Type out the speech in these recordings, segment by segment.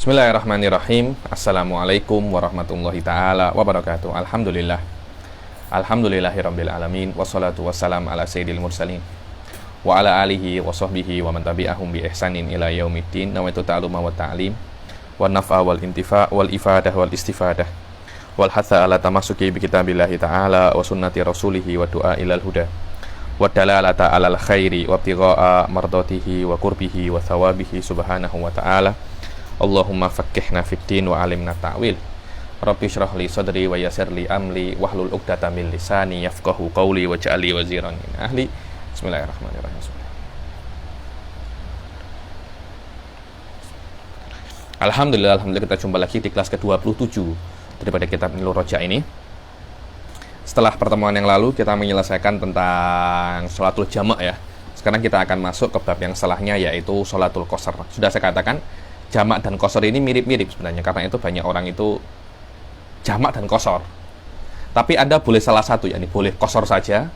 Bismillahirrahmanirrahim. Assalamualaikum warahmatullahi ta'ala wabarakatuh. Alhamdulillah. Alhamdulillahirabbil alamin. Wassalatu wassalam ala sayyidil mursalin wa ala alihi wa sahbihi wa man tabi'ahum bi ihsanin ila yaumiddin. Nawaitu ta'aluma wa ta'lim wa naf'a wal intifa' wal ifadah wal istifadah wal hatha ala tamasuki bi kitabillahi ta'ala wa sunnati rasulihi wa du'a ilal huda wa dalalata alal khairi wa ibtigha'a mardatihi wa qurbihi wa thawabihi subhanahu wa ta'ala. Allahumma faqqihna fiddin wa alimna ta'wil. Rabbi shrah li sadri wa yassir li amri wahlul 'uqdatam min lisani yafqahu qawli waj'al li waziran min ahli. Bismillahirrahmanirrahim. Alhamdulillah kita jumpa lagi di kelas ke-27 daripada kitab Nurul Roja ini. Setelah pertemuan yang lalu kita menyelesaikan tentang sholatul jama' ya. Sekarang kita akan masuk ke bab yang setelahnya, yaitu sholatul qasar. Sudah saya katakan jamak dan qasar ini mirip-mirip sebenarnya, karena itu banyak orang itu jamak dan qasar. Tapi Anda boleh salah satu, yakni boleh qasar saja,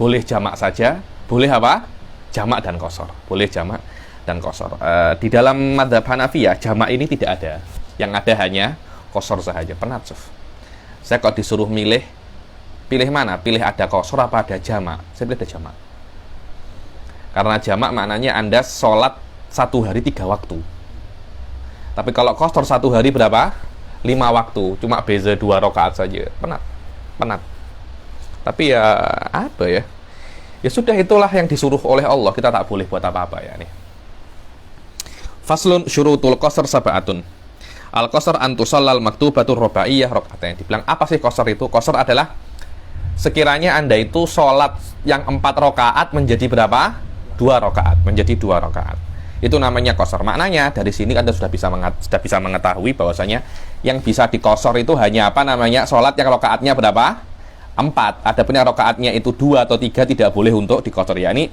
boleh jamak saja, boleh apa? Jamak dan qasar. Boleh jamak dan qasar. Di dalam madzhab Hanafiyah jamak ini tidak ada. Yang ada hanya qasar saja. Penat, Sof. Saya kalau disuruh pilih mana? Pilih ada qasar apa ada jamak? Saya pilih ada jamak. Karena jamak maknanya Anda sholat satu hari 3 waktu. Tapi kalau qasar satu hari berapa? 5 waktu, cuma beza 2 rakaat saja. Penat. Tapi ya apa ya? Ya sudah, itulah yang disuruh oleh Allah. Kita tak boleh buat apa-apa ya nih. Faslun syurutul qasar sab'atun. Al qasar an tusallal maktubatur rubaiyah rakaatain. Dibilang apa sih qasar itu? Qasar adalah sekiranya Anda itu sholat yang 4 rakaat menjadi berapa? 2 rakaat, menjadi 2 rakaat. Itu namanya qasar. Maknanya dari sini Anda sudah bisa mengetahui bahwasanya yang bisa diqasar itu hanya apa namanya? Sholat yang rakaatnya berapa? 4. Adapun yang rakaatnya itu 2 atau 3 tidak boleh untuk diqasar. Yani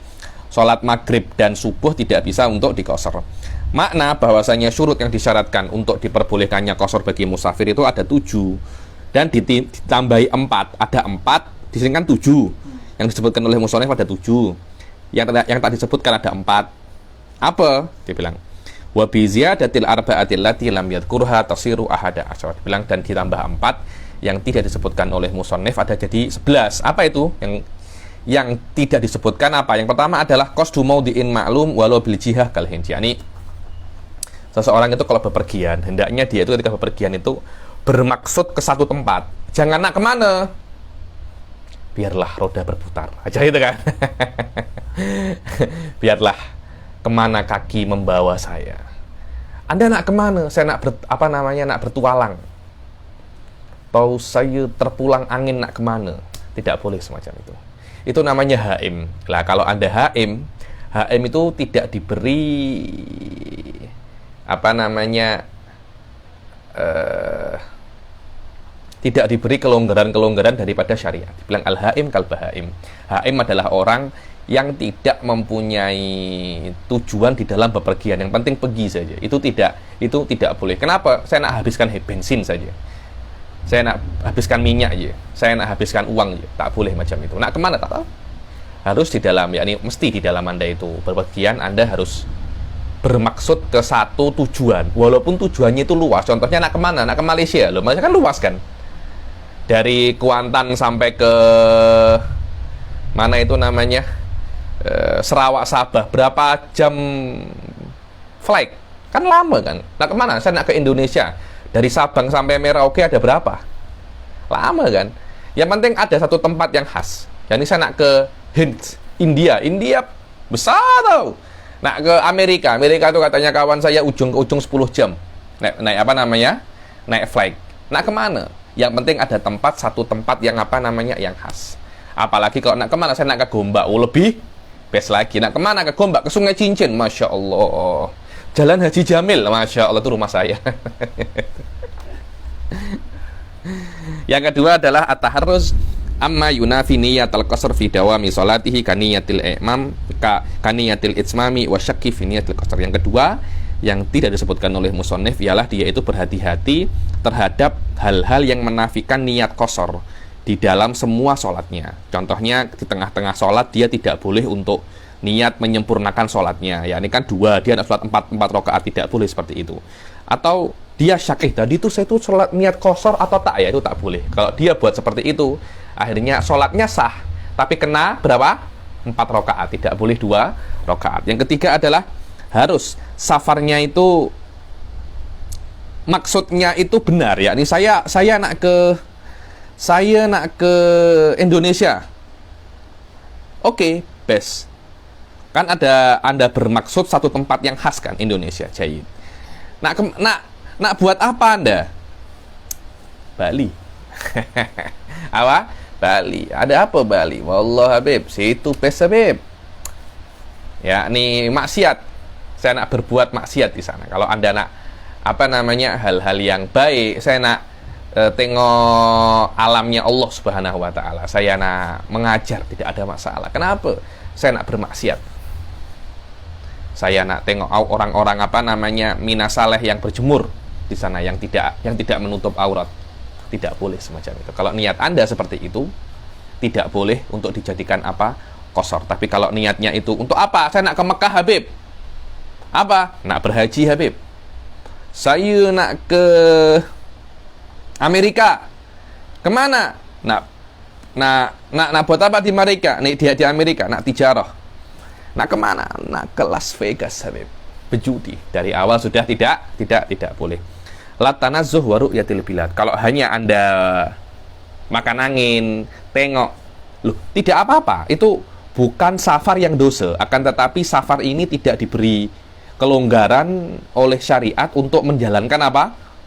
sholat maghrib dan subuh tidak bisa untuk diqasar. Makna bahwasanya syurut yang disyaratkan untuk diperbolehkannya qasar bagi musafir itu ada 7 dan ditambahi 4. Ada 4, di sini kan 7. Yang disebutkan oleh musannif ada 7. Yang tak disebutkan ada 4. Apa? Dia bilang wa bi ziyadatil arba'atil lati lam yadhkurha tasiru ahada asyara. Dia bilang dan ditambah 4 yang tidak disebutkan oleh musannif ada jadi 11. Apa itu? Yang tidak disebutkan apa? Yang pertama adalah qasdu maudhi'in ma'lum walau bil jihah kal hinjani. Seseorang itu kalau bepergian, hendaknya dia itu ketika bepergian itu bermaksud ke satu tempat. Jangan nak kemana? Biarlah roda berputar. Aja itu kan. Biarlah kemana kaki membawa saya. Anda nak kemana? Saya nak nak bertualang. Atau saya terpulang angin nak kemana? Tidak boleh semacam itu. Itu namanya haim. Lah kalau Anda haim itu tidak diberi tidak diberi kelonggaran daripada syariat. Dibilang al-haim kal bahaim. Haim adalah orang yang tidak mempunyai tujuan di dalam bepergian, yang penting pergi saja. Itu tidak boleh. Kenapa? Saya nak habiskan bensin saja. Saya nak habiskan minyak aja. Saya nak habiskan uang aja. Tak boleh macam itu. Nak kemana tak tahu. Harus di dalam, yakni mesti di dalam Anda itu bepergian, Anda harus bermaksud ke satu tujuan. Walaupun tujuannya itu luas. Contohnya nak kemana? Nak ke Malaysia. Loh, Malaysia kan luas kan? Dari Kuantan sampai ke mana itu namanya? Sarawak Sabah, berapa jam flight? Kan lama kan? Nah kemana? Saya nak ke Indonesia, dari Sabang sampai Merauke ada berapa? Lama kan? Yang penting ada satu tempat yang khas. Jadi saya nak ke India besar tau. Nak ke Amerika tuh katanya kawan saya ujung ke ujung 10 jam naik naik flight. Nak kemana? Yang penting ada satu tempat yang yang khas. Apalagi kalau nak kemana? Saya nak ke Gombak, lebih best lagi. Nak kemana? Ke Gombak, ke Sungai Cincin, Masya Allah. Jalan Haji Jamil, Masya Allah, itu rumah saya. Yang kedua adalah at-taharruz amma yunafi niyatal qasr fi dawami salatihi kaniyatil imam kaniyatil itsmami wa syakki fi niyatil qasr. Yang kedua yang tidak disebutkan oleh musannif ialah dia itu berhati-hati terhadap hal-hal yang menafikan niat qasar di dalam semua sholatnya. Contohnya di tengah-tengah sholat dia tidak boleh untuk niat menyempurnakan sholatnya, ya ini kan 2, dia sholat 4 rakaat, tidak boleh seperti itu. Atau dia syak, tadi itu saya tuh sholat niat qashar atau tak, ya itu tak boleh. Kalau dia buat seperti itu, akhirnya sholatnya sah, tapi kena berapa? 4 rakaat, tidak boleh 2 rakaat. Yang ketiga adalah harus safarnya itu maksudnya itu benar, ya ini saya nak ke Indonesia. Oke, best. Kan ada Anda bermaksud satu tempat yang khas kan, Indonesia, jahit. Nak buat apa Anda? Bali. Apa? Bali. Ada apa Bali? Wallah Habib, situ best Habib. Ya, ini maksiat. Saya nak berbuat maksiat di sana. Kalau Anda nak hal-hal yang baik, saya nak tengok alamnya Allah Subhanahu wa taala. Saya nak mengajar, tidak ada masalah. Kenapa? Saya nak bermaksiat. Saya nak tengok orang-orang minasaleh yang berjemur di sana, yang tidak menutup aurat. Tidak boleh semacam itu. Kalau niat Anda seperti itu, tidak boleh untuk dijadikan qashar. Tapi kalau niatnya itu untuk apa? Saya nak ke Mekah Habib. Apa? Nak berhaji Habib. Saya nak ke Amerika. Kemana? Nak buat apa di Amerika? Di Amerika, nak tijarah. Nak kemana? Nak ke Las Vegas Habib. Berjudi. Dari awal sudah tidak boleh. La tanazzuh wa ru'yatil bilad. Kalau hanya Anda makan angin, tengok, loh, tidak apa-apa. Itu bukan safar yang dosa, akan tetapi safar ini tidak diberi kelonggaran oleh syariat untuk menjalankan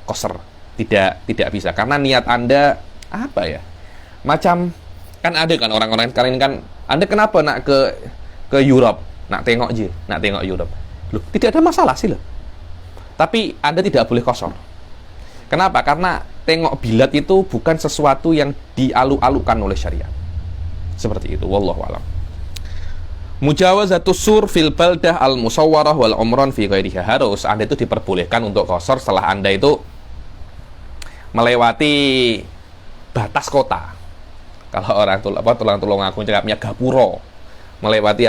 qashar. Tidak bisa, karena niat Anda macam kan ada kan orang-orang sekarang ini kan, Anda kenapa nak ke Europe, nak tengok Europe. Loh, tidak ada masalah sih loh. Tapi Anda tidak boleh qashar. Kenapa? Karena tengok bilad itu bukan sesuatu yang dialu-alukan oleh syariat. Seperti itu, wallahu a'lam. Mujawazatus sur fil baldah al musawwarah wal umran fi ghairiha. Harus Anda itu diperbolehkan untuk qashar setelah Anda itu melewati batas kota. Kalau orang Tulungagung cakapnya gapuro. Melewati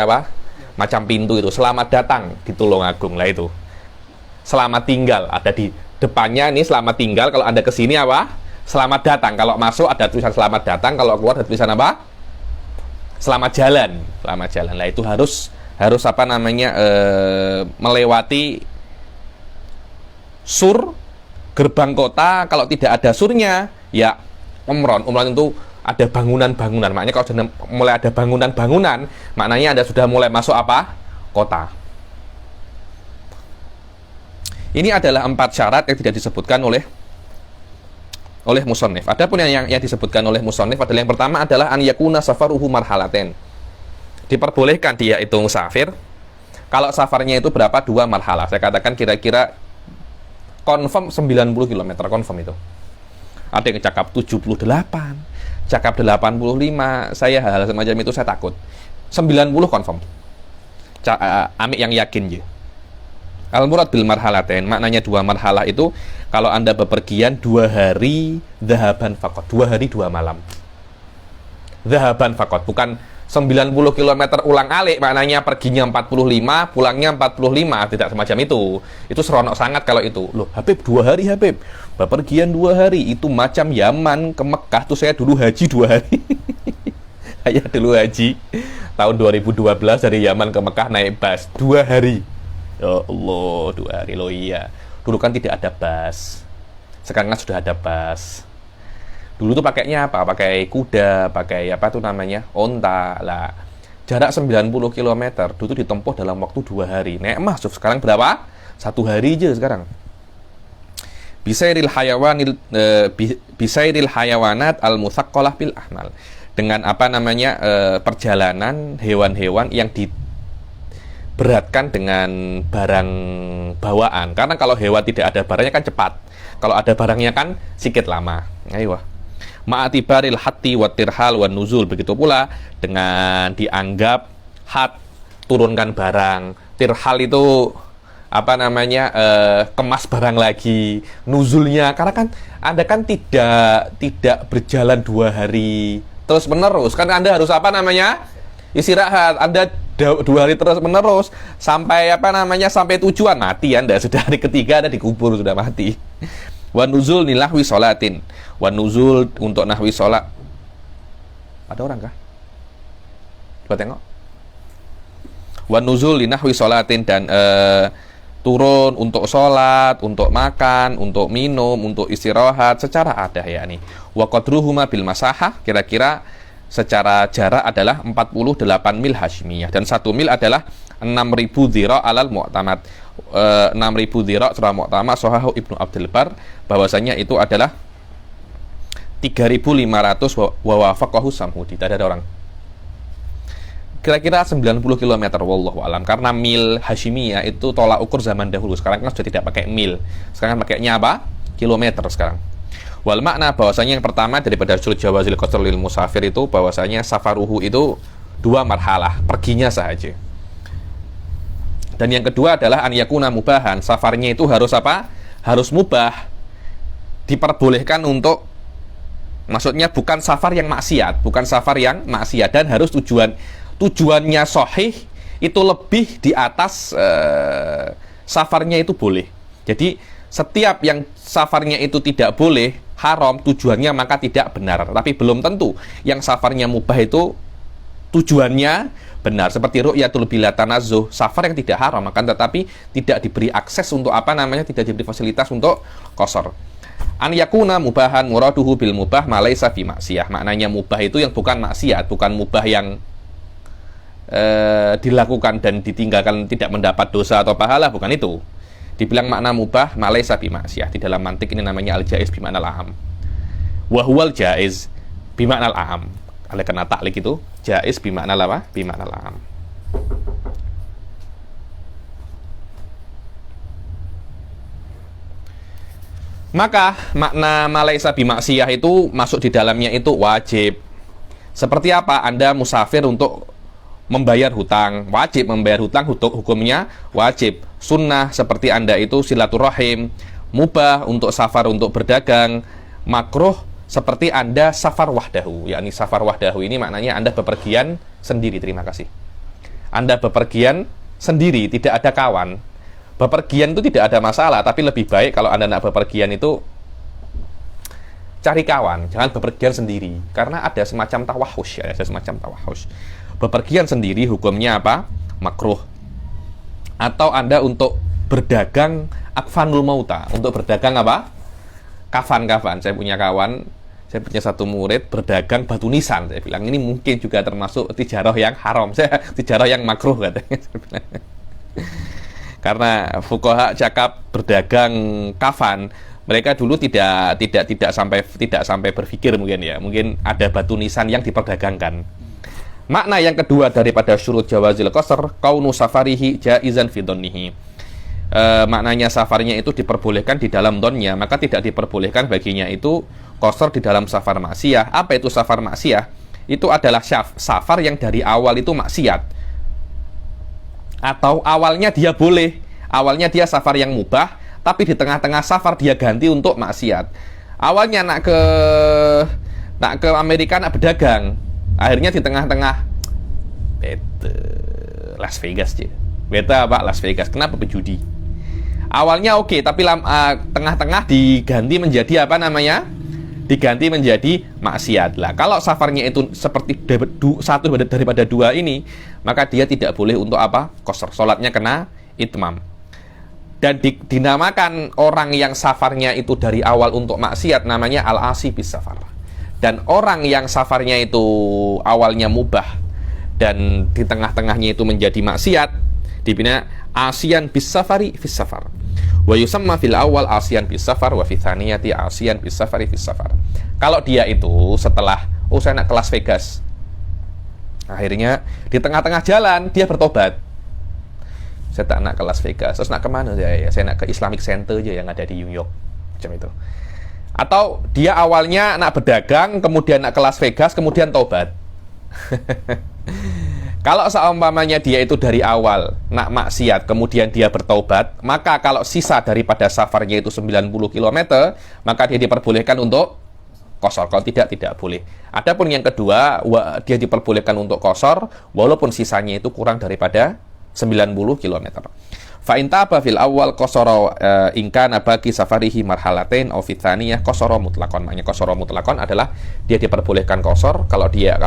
macam pintu itu. Selamat datang di Tulungagung lah itu. Selamat tinggal ada di depannya ini, selamat tinggal. Kalau Anda kesini selamat datang. Kalau masuk ada tulisan selamat datang, kalau keluar ada tulisan selamat jalan. Selamat jalan. Lah itu harus melewati sur gerbang kota. Kalau tidak ada surnya, ya umron itu ada bangunan-bangunan. Maknanya kalau sudah mulai ada bangunan-bangunan, maknanya Anda sudah mulai masuk kota. Ini adalah 4 syarat yang tidak disebutkan oleh musannif. Adapun yang disebutkan oleh musannif adalah yang pertama adalah an yakuna safaruhu marhalaten. Diperbolehkan dia itu musafir kalau safarnya itu berapa? 2 marhalah. Saya katakan kira-kira confirm 90 km, confirm itu. Ada yang cakap 78, cakap 85. Saya hal-hal semacam itu saya takut. 90 confirm. Amik yang yakin je. Al-murad bil marhalatain, maknanya 2 marhalah itu kalau Anda bepergian 2 hari dhahaban faqat, 2 hari 2 malam. Dhahaban faqat, bukan 90 km ulang-alik, maknanya perginya 45, pulangnya 45, tidak semacam itu. Itu seronok sangat kalau itu. Loh, Habib 2 hari Habib. Bepergian 2 hari, itu macam Yaman ke Mekah tuh saya dulu haji 2 hari. Saya dulu haji tahun 2012 dari Yaman ke Mekah naik bus 2 hari. Ya Allah, 2 hari loh iya. Dulu kan tidak ada bus. Sekarang kan sudah ada bus. Dulu tuh pakainya apa? Pakai kuda, pakai onta lah. Jarak 90 km dulu tuh ditempuh dalam waktu 2 hari. Nek masuk sekarang berapa? 1 hari aja sekarang. Bisairil hayawanat al-musaqqalah bil ahmal. Dengan perjalanan hewan-hewan yang beratkan dengan barang bawaan. Karena kalau hewan tidak ada barangnya kan cepat. Kalau ada barangnya kan sedikit lama. Ayo. Ma'atibaril hatti wa tirhal wa nuzul. Begitu pula dengan dianggap hat, turunkan barang. Tirhal itu kemas barang lagi. Nuzulnya karena kan Anda kan tidak berjalan 2 hari terus menerus. Kan Anda harus istirahat. Anda dua hari terus menerus sampai sampai tujuan, mati Anda. Sudah hari ketiga Anda dikubur, sudah mati. Wa nuzul nilahwi sholatin. Wa nuzul untuk nahwi sholat. Ada orang kah? Coba tengok. Wa nuzul linahwi sholatin, dan turun untuk sholat, untuk makan, untuk minum, untuk istirahat secara adah ya nih. Wa qadruhuma bil masahah, kira-kira secara jarak adalah 48 mil Hashimiyah, dan 1 mil adalah 6.000 dhira alal mu'tamad. 6.000 dhira secara mu'tamad sahahu Ibnu Abdul Bar, bahwasanya itu adalah 3.500 wa wafaqahu Samhudi. Tidak ada orang. Kira-kira 90 km wallahu alam, karena mil Hashimiyah itu tolak ukur zaman dahulu. Sekarang kan sudah tidak pakai mil, sekarang pakainya apa? Kilometer sekarang. Wal makna, bahwasanya yang pertama daripada syurut jawazil qasr lil musafir itu bahwasanya safaruhu itu 2 marhalah, perginya saja. Dan yang kedua adalah an yakuna mubahan, safarnya itu harus apa? Harus mubah. Diperbolehkan untuk, maksudnya bukan safar yang maksiat, dan harus tujuannya sahih, itu lebih di atas safarnya itu boleh. Jadi setiap yang safarnya itu tidak boleh, haram, tujuannya maka tidak benar. Tapi belum tentu yang safarnya mubah itu tujuannya benar. Seperti ru'yatul bila tanazzuh, safar yang tidak haram, akan tetapi tidak diberi akses untuk tidak diberi fasilitas untuk qasar. An yakuna mubahan muraduhu bil mubah malaysa fi maksiyah. Maknanya mubah itu yang bukan maksiat, bukan mubah yang dilakukan dan ditinggalkan tidak mendapat dosa atau pahala, bukan itu. Dibilang makna mubah malaysa bi maksiyah. Di dalam mantik ini namanya al-jaiz bi ma'nal a'am. Wa huwal jaiz bi ma'nal a'am. Oleh karena taklik itu jaiz bi ma'nal apa? Bi ma'nal a'am. Maka makna malaysa bi maksiyah itu masuk di dalamnya itu wajib. Seperti apa? Anda musafir untuk membayar hutang, wajib membayar hutang, hukumnya wajib. Sunnah seperti Anda itu silaturahim. Mubah untuk safar, untuk berdagang. Makruh seperti Anda safar wahdahu, yakni safar wahdahu ini maknanya Anda bepergian sendiri. Terima kasih. Anda bepergian sendiri, tidak ada kawan. Bepergian itu tidak ada masalah, tapi lebih baik kalau Anda nak bepergian itu cari kawan, jangan bepergian sendiri, karena ada semacam tawahus, Bepergian sendiri hukumnya apa? Makruh. Atau Anda untuk berdagang akfanul mauta, untuk berdagang apa? Kafan. Saya punya kawan, saya punya satu murid berdagang batu nisan. Saya bilang ini mungkin juga termasuk tijarah yang haram, tijarah yang makruh katanya. Karena fuqaha cakap berdagang kafan, mereka dulu tidak sampai berpikir mungkin ada batu nisan yang diperdagangkan. Makna yang kedua daripada syurut jawazil qasr, kaunu safarihi jaizan fi dhannihi. Maknanya safarnya itu diperbolehkan di dalam donnya, maka tidak diperbolehkan baginya itu qasr di dalam safar maksiyah. Apa itu safar maksiyah? Itu adalah safar yang dari awal itu maksiat. Atau awalnya dia boleh, awalnya dia safar yang mubah, tapi di tengah-tengah safar dia ganti untuk maksiat. Awalnya nak ke Amerika nak berdagang, akhirnya di tengah-tengah Las Vegas aja. Beta Pak Las Vegas. Kenapa berjudi? Awalnya oke, tapi tengah-tengah diganti menjadi diganti menjadi maksiat. Lah, kalau safarnya itu seperti satu daripada dua ini, maka dia tidak boleh untuk apa? Qasr. Salatnya kena itmam. Dan dinamakan orang yang safarnya itu dari awal untuk maksiat namanya al-asi bis safar. Dan orang yang safarnya itu awalnya mubah dan di tengah-tengahnya itu menjadi maksiat, dibina asian bis safari fis safar. Wa yusamma fil awal asian bis safar wa fi tsaniyati asian bis safari fis safar. Kalau dia itu setelah saya nak ke Las Vegas, akhirnya di tengah-tengah jalan dia bertobat. Saya tak nak ke Las Vegas, terus nak kemana saya nak ke Islamic Center aja yang ada di New York, macam itu. Atau dia awalnya nak berdagang, kemudian nak ke Las Vegas, kemudian tobat. Kalau seumpamanya dia itu dari awal nak maksiat, kemudian dia bertobat, maka kalau sisa daripada safarnya itu 90 km, maka dia diperbolehkan untuk kosor. Kalau tidak, tidak boleh. Adapun yang kedua, dia diperbolehkan untuk kosor, walaupun sisanya itu kurang daripada 90 km. Fa in taba fil awal qasara in kana baqi safarihi marhalatain aw fi tsaniyah qasara mutlaqan. Maknanya qasara mutlaqan adalah dia diperbolehkan kosor kalau dia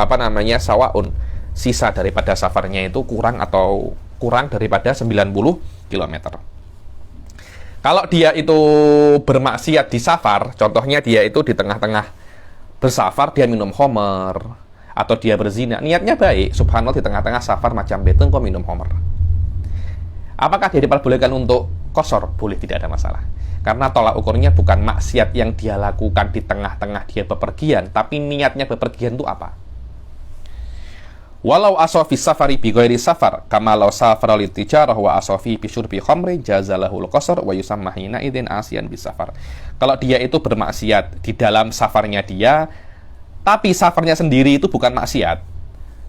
sawaun, sisa daripada safarnya itu kurang daripada 90 km. Kalau dia itu bermaksiat di safar, contohnya dia itu di tengah-tengah bersafar dia minum khamar atau dia berzina, niatnya baik, subhanallah di tengah-tengah safar macam beteng kok minum khamar. Apakah dia diperbolehkan untuk kosor? Boleh, tidak ada masalah. Karena tolak ukurnya bukan maksiat yang dia lakukan di tengah-tengah dia bepergian, tapi niatnya bepergian itu apa? Walau asofi safari bi ghairi safar, kama law safara li tijarah wa asofi bi syurbi khamri jazalahul qasar wa yusamma hina idzin asiyan bis safar. Kalau dia itu bermaksiat di dalam safarnya dia, tapi safarnya sendiri itu bukan maksiat.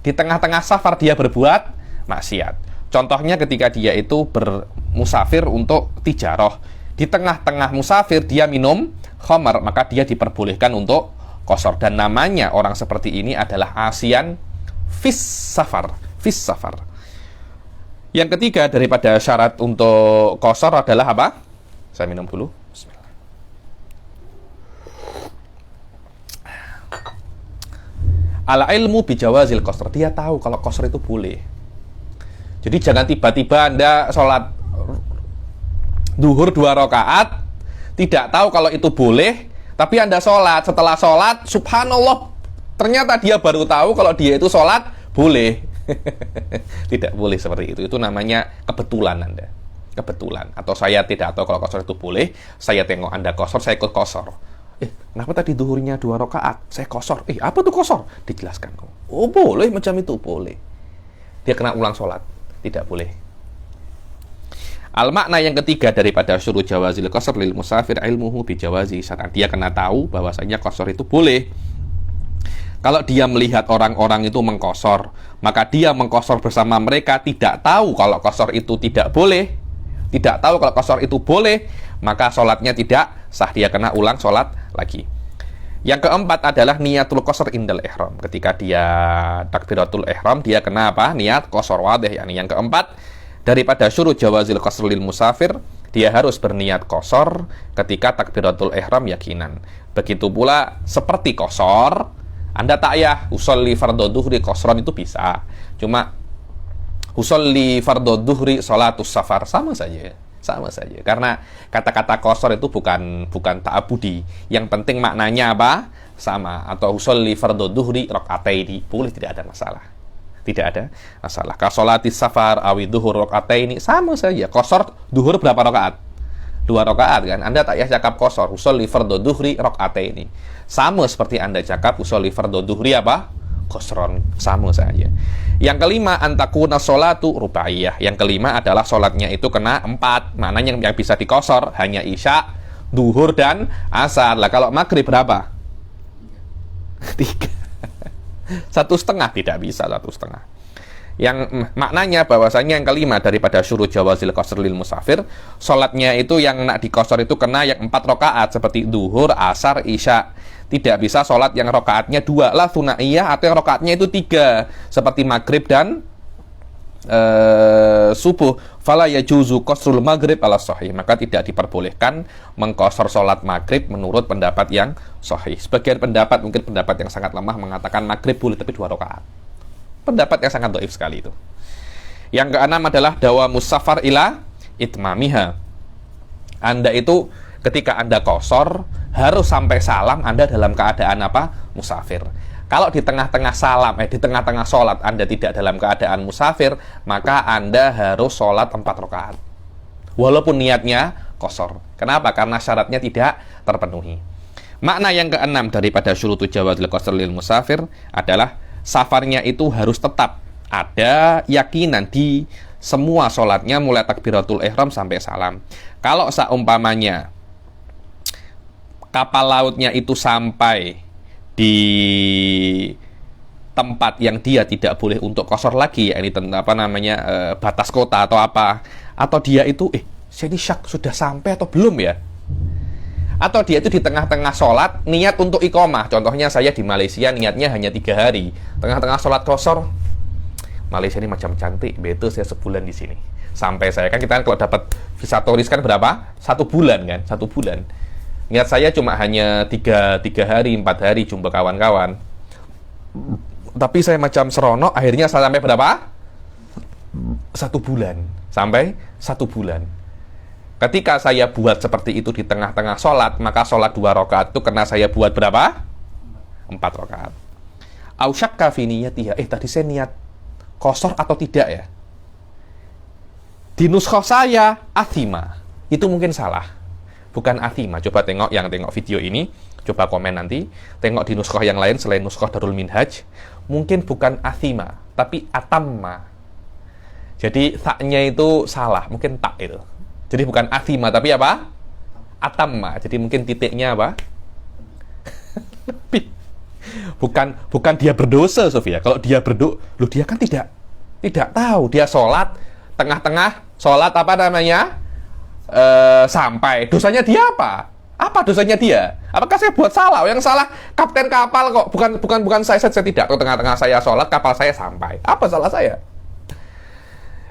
Di tengah-tengah safar dia berbuat maksiat. Contohnya ketika dia itu bermusafir untuk tijarah. Di tengah-tengah musafir dia minum khamar, maka dia diperbolehkan untuk kosor. Dan namanya orang seperti ini adalah asian fis safar. Yang ketiga daripada syarat untuk kosor adalah apa? Saya minum dulu. Bismillah. Ala ilmu bijawazil kosor. Dia tahu kalau kosor itu boleh. Jadi jangan tiba-tiba Anda sholat duhur 2 rakaat, tidak tahu kalau itu boleh, tapi Anda sholat. Setelah sholat, subhanallah, ternyata dia baru tahu kalau dia itu sholat boleh. Tidak boleh seperti itu. Itu namanya kebetulan Anda. Kebetulan. Atau saya tidak tahu kalau kosor itu boleh, saya tengok Anda kosor, saya ikut kosor. Kenapa tadi duhurnya 2 rakaat? Saya kosor. Apa tuh kosor? Dijelaskan. Oh boleh, macam itu boleh. Dia kena ulang sholat. Tidak boleh. Al-makna yang ketiga daripada syurut jawazil qasr lil musafir ilmuhu bi jawazi syar'an. Dia kena tahu bahwasanya qasar itu boleh. Kalau dia melihat orang-orang itu mengkosor, maka dia mengkosor bersama mereka, tidak tahu kalau qasar itu tidak boleh. Tidak tahu kalau qasar itu boleh, maka sholatnya tidak sah, dia kena ulang sholat lagi. Yang keempat adalah niatul qasr indal ihram. Ketika dia takbiratul ihram, dia kena apa? Niat qasar wadih. Yang keempat, daripada syurut jawazil qasr lil musafir, dia harus berniat qasar ketika takbiratul ihram yakinan. Begitu pula seperti qasar, Anda tak ya usolli fardhu dhuhri qasran itu bisa. Cuma usolli fardhu dhuhri sholatus safar sama saja. Karena kata-kata qasar itu bukan ta'abudi. Yang penting maknanya apa? Sama. Atau usolli fardhu dhuhri rakaataini, boleh, tidak ada masalah. Tidak ada masalah. Ka sholatis safar awi dhuhur rakaataini, sama saja. Qasar duhur berapa rakaat? 2 rakaat kan. Anda tak ya cakap qasar usolli fardhu dhuhri rakaataini. Sama seperti Anda cakap usolli fardhu dhuhri apa? Qasron, sama saja. Yang kelima, antakuna sholatu rubaiyah. Yang kelima adalah sholatnya itu kena 4. Maknanya yang bisa dikosor hanya isya, duhur, dan asar. Lah kalau maghrib berapa? 3. 1,5 tidak bisa 1,5. Yang maknanya bahwasanya yang kelima daripada syurut jawazil qasr lil musafir, sholatnya itu yang nak dikosor itu kena yang 4 rakaat seperti duhur, asar, isya. Tidak bisa sholat yang rakaatnya 2 lah thunaiyah, atau yang rakaatnya itu 3 seperti maghrib dan subuh. Fala yajuzu qasrul maghrib ala sahih, maka tidak diperbolehkan mengkosor sholat maghrib menurut pendapat yang sahih. Sebagian pendapat, mungkin pendapat yang sangat lemah, mengatakan maghrib boleh tapi 2 rakaat. Pendapat yang sangat dhaif sekali itu. Yang keenam adalah dawamus safar ila itmamiha. Anda itu ketika Anda kosor harus sampai salam Anda dalam keadaan apa? Musafir. Kalau di tengah-tengah salam, di tengah-tengah sholat Anda tidak dalam keadaan musafir, maka Anda harus sholat 4 rakaat. Walaupun niatnya kosor. Kenapa? Karena syaratnya tidak terpenuhi. Makna yang keenam daripada syurutu jawazil qasr lil musafir adalah safarnya itu harus tetap ada yakinan di semua sholatnya mulai takbiratul ihram sampai salam. Kalau seumpamanya kapal lautnya itu sampai di tempat yang dia tidak boleh untuk kosor lagi, ini batas kota atau apa, atau dia itu saya ini syak sudah sampai atau belum ya, Atau dia itu di tengah-tengah sholat niat untuk iqomah. Contohnya saya di Malaysia niatnya hanya 3 hari. Tengah-tengah sholat qashar, Malaysia ini macam cantik, betul saya sebulan di sini. Sampai saya kan kita kan kalau dapat visa turis kan berapa? 1 bulan kan, 1 bulan. Niat saya cuma hanya 3 hari, 4 hari jumpa kawan-kawan. Tapi saya macam seronok, akhirnya saya sampai berapa? 1 bulan. Sampai 1 bulan. Ketika saya buat seperti itu di tengah-tengah sholat, maka sholat 2 rakaat itu kena saya buat berapa? 4 rakaat. Au syakka fi niyatiha. Tadi saya niat qashar atau tidak ya? Di nuskhah saya athima. Itu mungkin salah. Bukan athima. Coba tengok video ini, coba komen nanti. Tengok di nuskhah yang lain selain nuskhah Darul Minhaj, mungkin bukan athima, tapi atamma. Jadi taknya itu salah, mungkin tak itu. Jadi bukan athima, tapi apa? Atamma. Jadi mungkin titiknya apa? bukan dia berdosa, Sofia. Kalau dia dia kan tidak tahu. Dia sholat, tengah-tengah sholat apa namanya? Sampai. Dosanya dia apa? Apa dosanya dia? Apakah saya buat salah? Yang salah kapten kapal kok. Bukan saya tidak. Kalau tengah-tengah saya sholat, kapal saya sampai. Apa salah saya?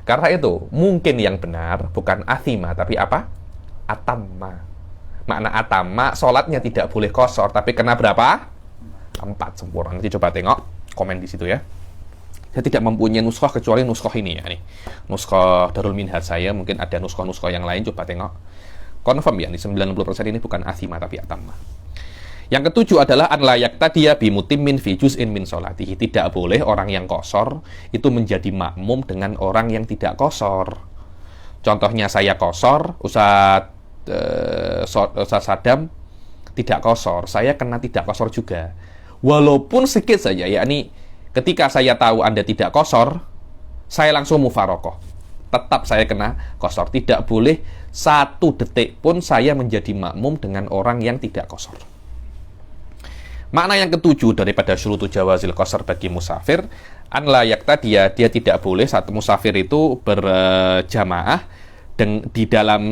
Karena itu, mungkin yang benar bukan athima, tapi apa? Atamma. Makna atamma, sholatnya tidak boleh qashar, tapi kena berapa? 4 sempurna. Nanti coba tengok, komen di situ ya. Saya tidak mempunyai nuskhah kecuali nuskhah ini ya. Nih. Nuskhah Darul Minhaj saya, mungkin ada nuskhah-nuskhah yang lain, coba tengok. Confirm ya, nih 90% ini bukan athima, tapi atamma. Yang ketujuh adalah an la yaqtadiya bi mutimmin fi juz'in min sholatihi. Tidak boleh orang yang qashar itu menjadi makmum dengan orang yang tidak qashar. Contohnya saya qashar, Ustaz Sadam tidak qashar, saya kena tidak qashar juga. Walaupun sedikit saja, yakni ketika saya tahu Anda tidak qashar, saya langsung mufaraqah. Tetap saya kena qashar. Tidak boleh 1 detik pun saya menjadi makmum dengan orang yang tidak qashar. Makna yang ketujuh daripada syurutu jawazil qashar bagi musafir, an la yaqtadiya, dia tidak boleh satu musafir itu berjamaah di dalam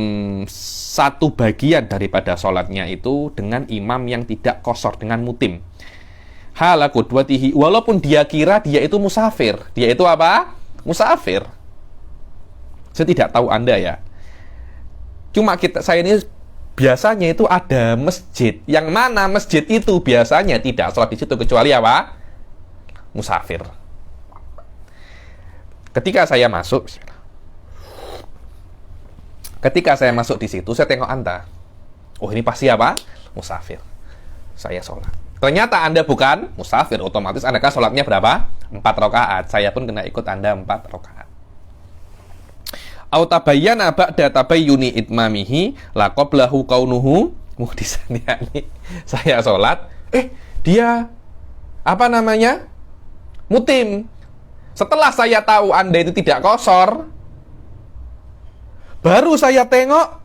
satu bagian daripada sholatnya itu dengan imam yang tidak qashar, dengan mutim. Hala qudwatihi, walaupun dia kira dia itu musafir. Dia itu apa? Musafir. Saya tidak tahu Anda ya. Cuma saya ini biasanya itu ada masjid, yang mana masjid itu biasanya tidak sholat di situ kecuali apa? Musafir. Ketika saya masuk di situ, saya tengok Anda. Oh, ini pasti apa? Musafir. Saya sholat. Ternyata Anda bukan musafir, otomatis Anda kan sholatnya berapa? 4 rakaat. Saya pun kena ikut Anda 4 rakaat. Au tabayyana ba'da tabayyuni itmamihi laqablahu kaunuhu muhdisan. Yani saya sholat, dia apa namanya? Mutim. Setelah saya tahu Anda itu tidak qashar, baru saya tengok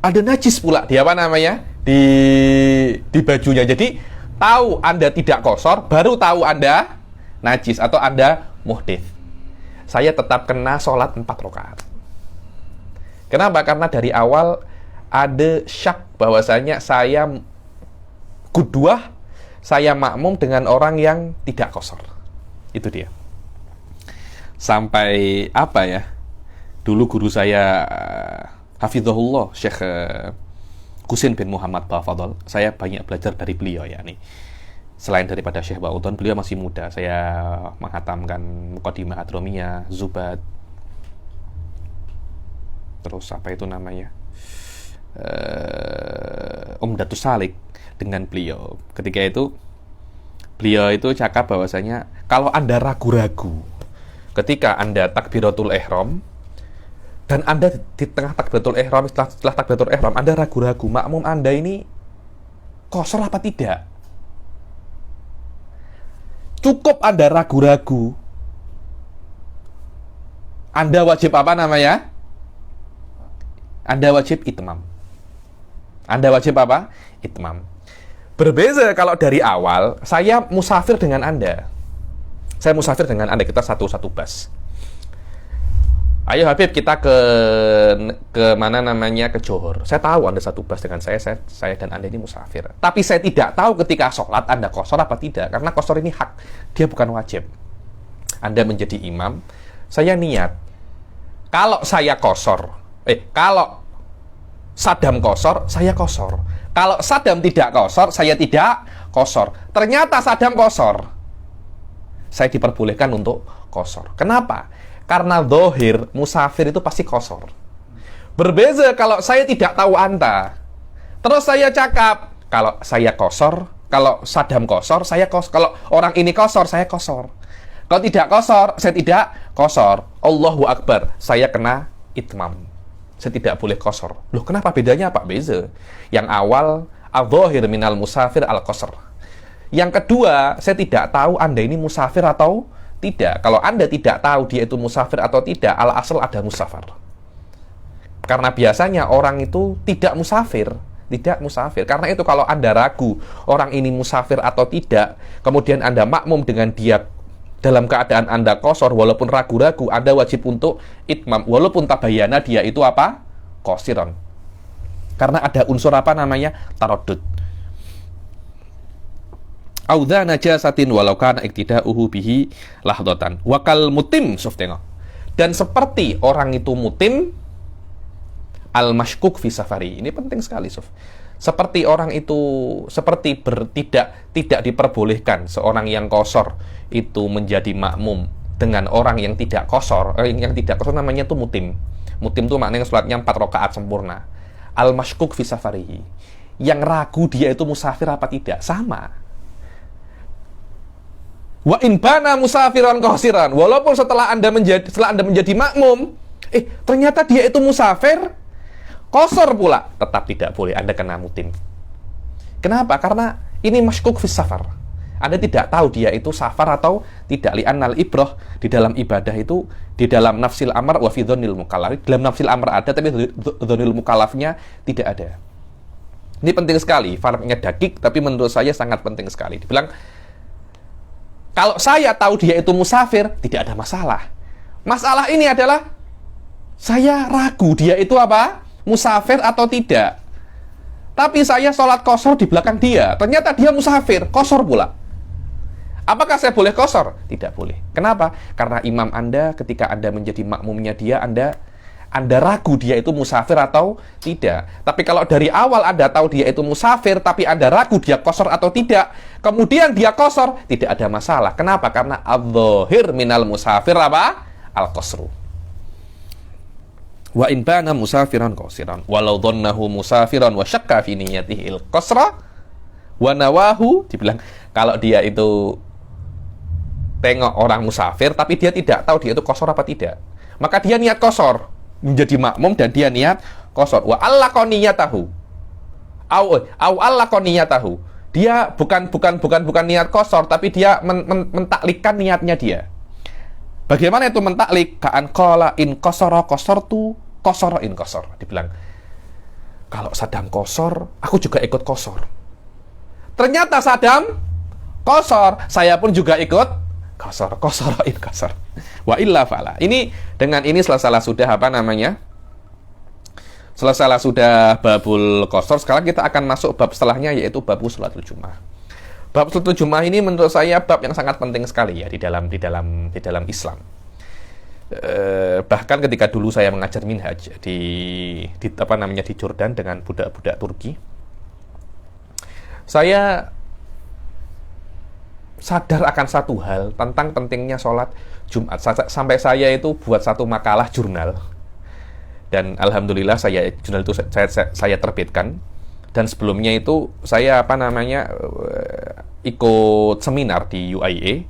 ada najis pula di apa namanya? Di bajunya. Jadi tahu Anda tidak qashar, baru tahu Anda najis atau Anda muhdits. Saya tetap kena sholat 4 rakaat. Kenapa? Karena dari awal ada syak bahwasanya saya qudwah, saya makmum dengan orang yang tidak qashar. Itu dia. Sampai apa ya? Dulu guru saya hafizahullah Syekh Husin bin Muhammad Bafadol. Saya banyak belajar dari beliau ya nih. Selain daripada Syekh Ba'udhan, beliau masih muda. Saya menghatamkan Muqaddimah Hadromiyah, Zubat. Terus apa itu namanya? Umdatus Salik dengan beliau. Ketika itu, beliau itu cakap bahwasanya kalau Anda ragu-ragu ketika Anda takbiratul ihram dan Anda di tengah takbiratul ihram, setelah takbiratul ihram Anda ragu-ragu makmum Anda ini qashar apa tidak? Cukup Anda ragu-ragu, Anda wajib apa namanya? Anda wajib itmam. Anda wajib apa? Itmam. Berbeza kalau dari awal, saya musafir dengan Anda. Saya musafir dengan Anda, kita satu bus. Ayo Habib, kita ke mana namanya, ke Johor. Saya tahu Anda satu bus dengan saya dan Anda ini musafir. Tapi saya tidak tahu ketika sholat Anda qashar apa tidak, karena qashar ini hak, dia bukan wajib. Anda menjadi imam, saya niat kalau saya qashar, kalau Saddam qashar, saya qashar. Kalau Saddam tidak qashar, saya tidak qashar. Ternyata Saddam qashar, saya diperbolehkan untuk qashar. Kenapa? Karena zahir musafir itu pasti qashar. Berbeza kalau saya tidak tahu Anda, terus saya cakap kalau saya qashar, kalau Saddam qashar, saya qashar. Kalau orang ini qashar, saya qashar. Kalau tidak qashar, saya tidak qashar. Allahu Akbar, saya kena itmam. Saya tidak boleh qashar. Loh, kenapa bedanya Pak? Beza. Yang awal al-zahir minal musafir al-qashar. Yang kedua, saya tidak tahu Anda ini musafir atau tidak. Kalau Anda tidak tahu dia itu musafir atau tidak, al-asal ada musafir. Karena biasanya orang itu tidak musafir. Karena itu kalau Anda ragu orang ini musafir atau tidak, kemudian Anda makmum dengan dia dalam keadaan Anda qashar, walaupun ragu-ragu, Anda wajib untuk itmam. Walaupun tabayana dia itu apa? Qashiran. Karena ada unsur apa namanya? Taraddud. Audha najasatin walau kana iktida'uhu bihi lahdatan. Wakal mutim, suf tengok. Dan seperti orang itu mutim, al-mashkuk fi safari. Ini penting sekali, suf. Seperti orang itu, tidak diperbolehkan seorang yang qashar itu menjadi makmum dengan orang yang tidak qashar. Yang tidak qashar namanya itu mutim. Mutim itu maknanya sholatnya 4 rakaat sempurna. Al-mashkuk fi safarihi. Yang ragu dia itu musafir apa tidak, sama. Wa in bana musafiran qasiran, walaupun setelah Anda menjadi makmum, ternyata dia itu musafir, qashar pula, tetap tidak boleh, Anda kena mutim. Kenapa? Karena ini mashkuk fis safar. Anda tidak tahu dia itu safar atau tidak. Li'annal ibrah di dalam ibadah itu, di dalam nafsil amar wa fi dhonil mukallaf. Dalam nafsil amar ada, tapi dhonil mukallafnya tidak ada. Ini penting sekali, farqnya dakik, tapi menurut saya sangat penting sekali. Dibilang, kalau saya tahu dia itu musafir, tidak ada masalah. Masalah ini adalah saya ragu dia itu apa? Musafir atau tidak. Tapi saya sholat qashar di belakang dia. Ternyata dia musafir, qashar pula. Apakah saya boleh qashar? Tidak boleh. Kenapa? Karena imam Anda ketika Anda menjadi makmumnya dia, Anda ragu dia itu musafir atau tidak. Tapi kalau dari awal Anda tahu dia itu musafir, tapi Anda ragu dia qashar atau tidak, kemudian dia qashar, tidak ada masalah. Kenapa? Karena adz-dzahir minal musafir apa? Al-qasru. Wa in bana musafiran qasiran, walau dhannahu musafiran wa syakka fi niyyatihi al-qasra wa nawahu, dibilang kalau dia itu tengok orang musafir, tapi dia tidak tahu dia itu qashar apa tidak, maka dia niat qashar menjadi makmum dan dia niat qashar. Wa allaqa niyatahu. Au allaqa niyatahu. Dia bukan niat qashar, tapi dia mentaklikkan niatnya dia. Bagaimana itu mentaklik? Ka'an qala in qashara qasartu qashara in qashar. Dibilang, kalau Saddam qashar, aku juga ikut qashar. Ternyata Saddam qashar, saya pun juga ikut qashar in qashar. Wa illa fala. Dengan ini selesai sudah apa namanya? Selesai sudah babul qashar. Sekarang kita akan masuk bab setelahnya, yaitu babul sholatul Jumat. Bab sholatul Jumat ini menurut saya bab yang sangat penting sekali ya di dalam Islam. Bahkan ketika dulu saya mengajar minhaj di Jordan dengan budak-budak Turki, saya sadar akan satu hal tentang pentingnya sholat Jumat. Sampai saya itu buat satu makalah jurnal, dan alhamdulillah jurnal itu saya terbitkan. Dan sebelumnya itu saya ikut seminar di UIA,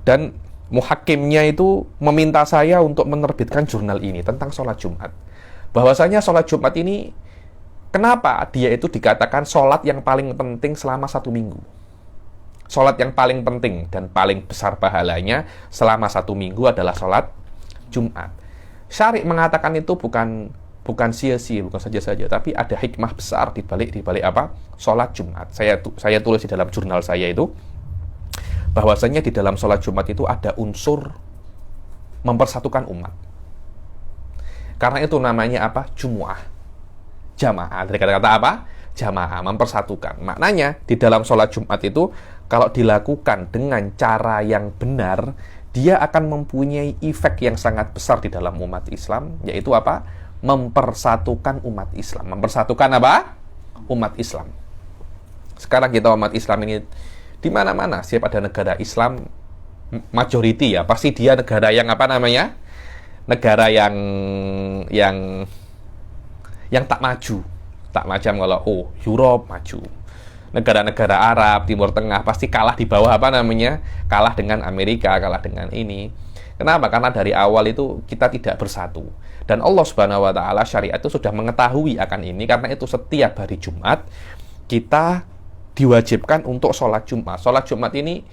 dan muhakimnya itu meminta saya untuk menerbitkan jurnal ini tentang sholat Jumat. Bahwasanya sholat Jumat ini, kenapa dia itu dikatakan sholat yang paling penting selama 1 minggu. Sholat yang paling penting dan paling besar pahalanya selama 1 minggu adalah sholat Jumat. Syari' mengatakan itu bukan sia-sia, bukan saja-saja, tapi ada hikmah besar di balik apa? Sholat Jumat. Saya tulis di dalam jurnal saya itu, bahwasanya di dalam sholat Jumat itu ada unsur mempersatukan umat. Karena itu namanya apa? Jumu'ah. Jamaah. Dari kata-kata apa? Jamaah, mempersatukan. Maknanya di dalam sholat Jumat itu kalau dilakukan dengan cara yang benar, dia akan mempunyai efek yang sangat besar di dalam umat Islam, yaitu apa? Mempersatukan umat Islam. Mempersatukan apa? Umat Islam. Sekarang kita umat Islam ini di mana-mana, setiap ada negara Islam majority ya, pasti dia negara yang apa namanya? Negara yang tak maju. Tak macam kalau Europe maju. Negara-negara Arab, Timur Tengah pasti kalah di bawah apa namanya? Kalah dengan Amerika, kalah dengan ini. Kenapa? Karena dari awal itu kita tidak bersatu. Dan Allah Subhanahu wa taala syariat itu sudah mengetahui akan ini, karena itu setiap hari Jumat kita diwajibkan untuk sholat Jumat. Sholat Jumat ini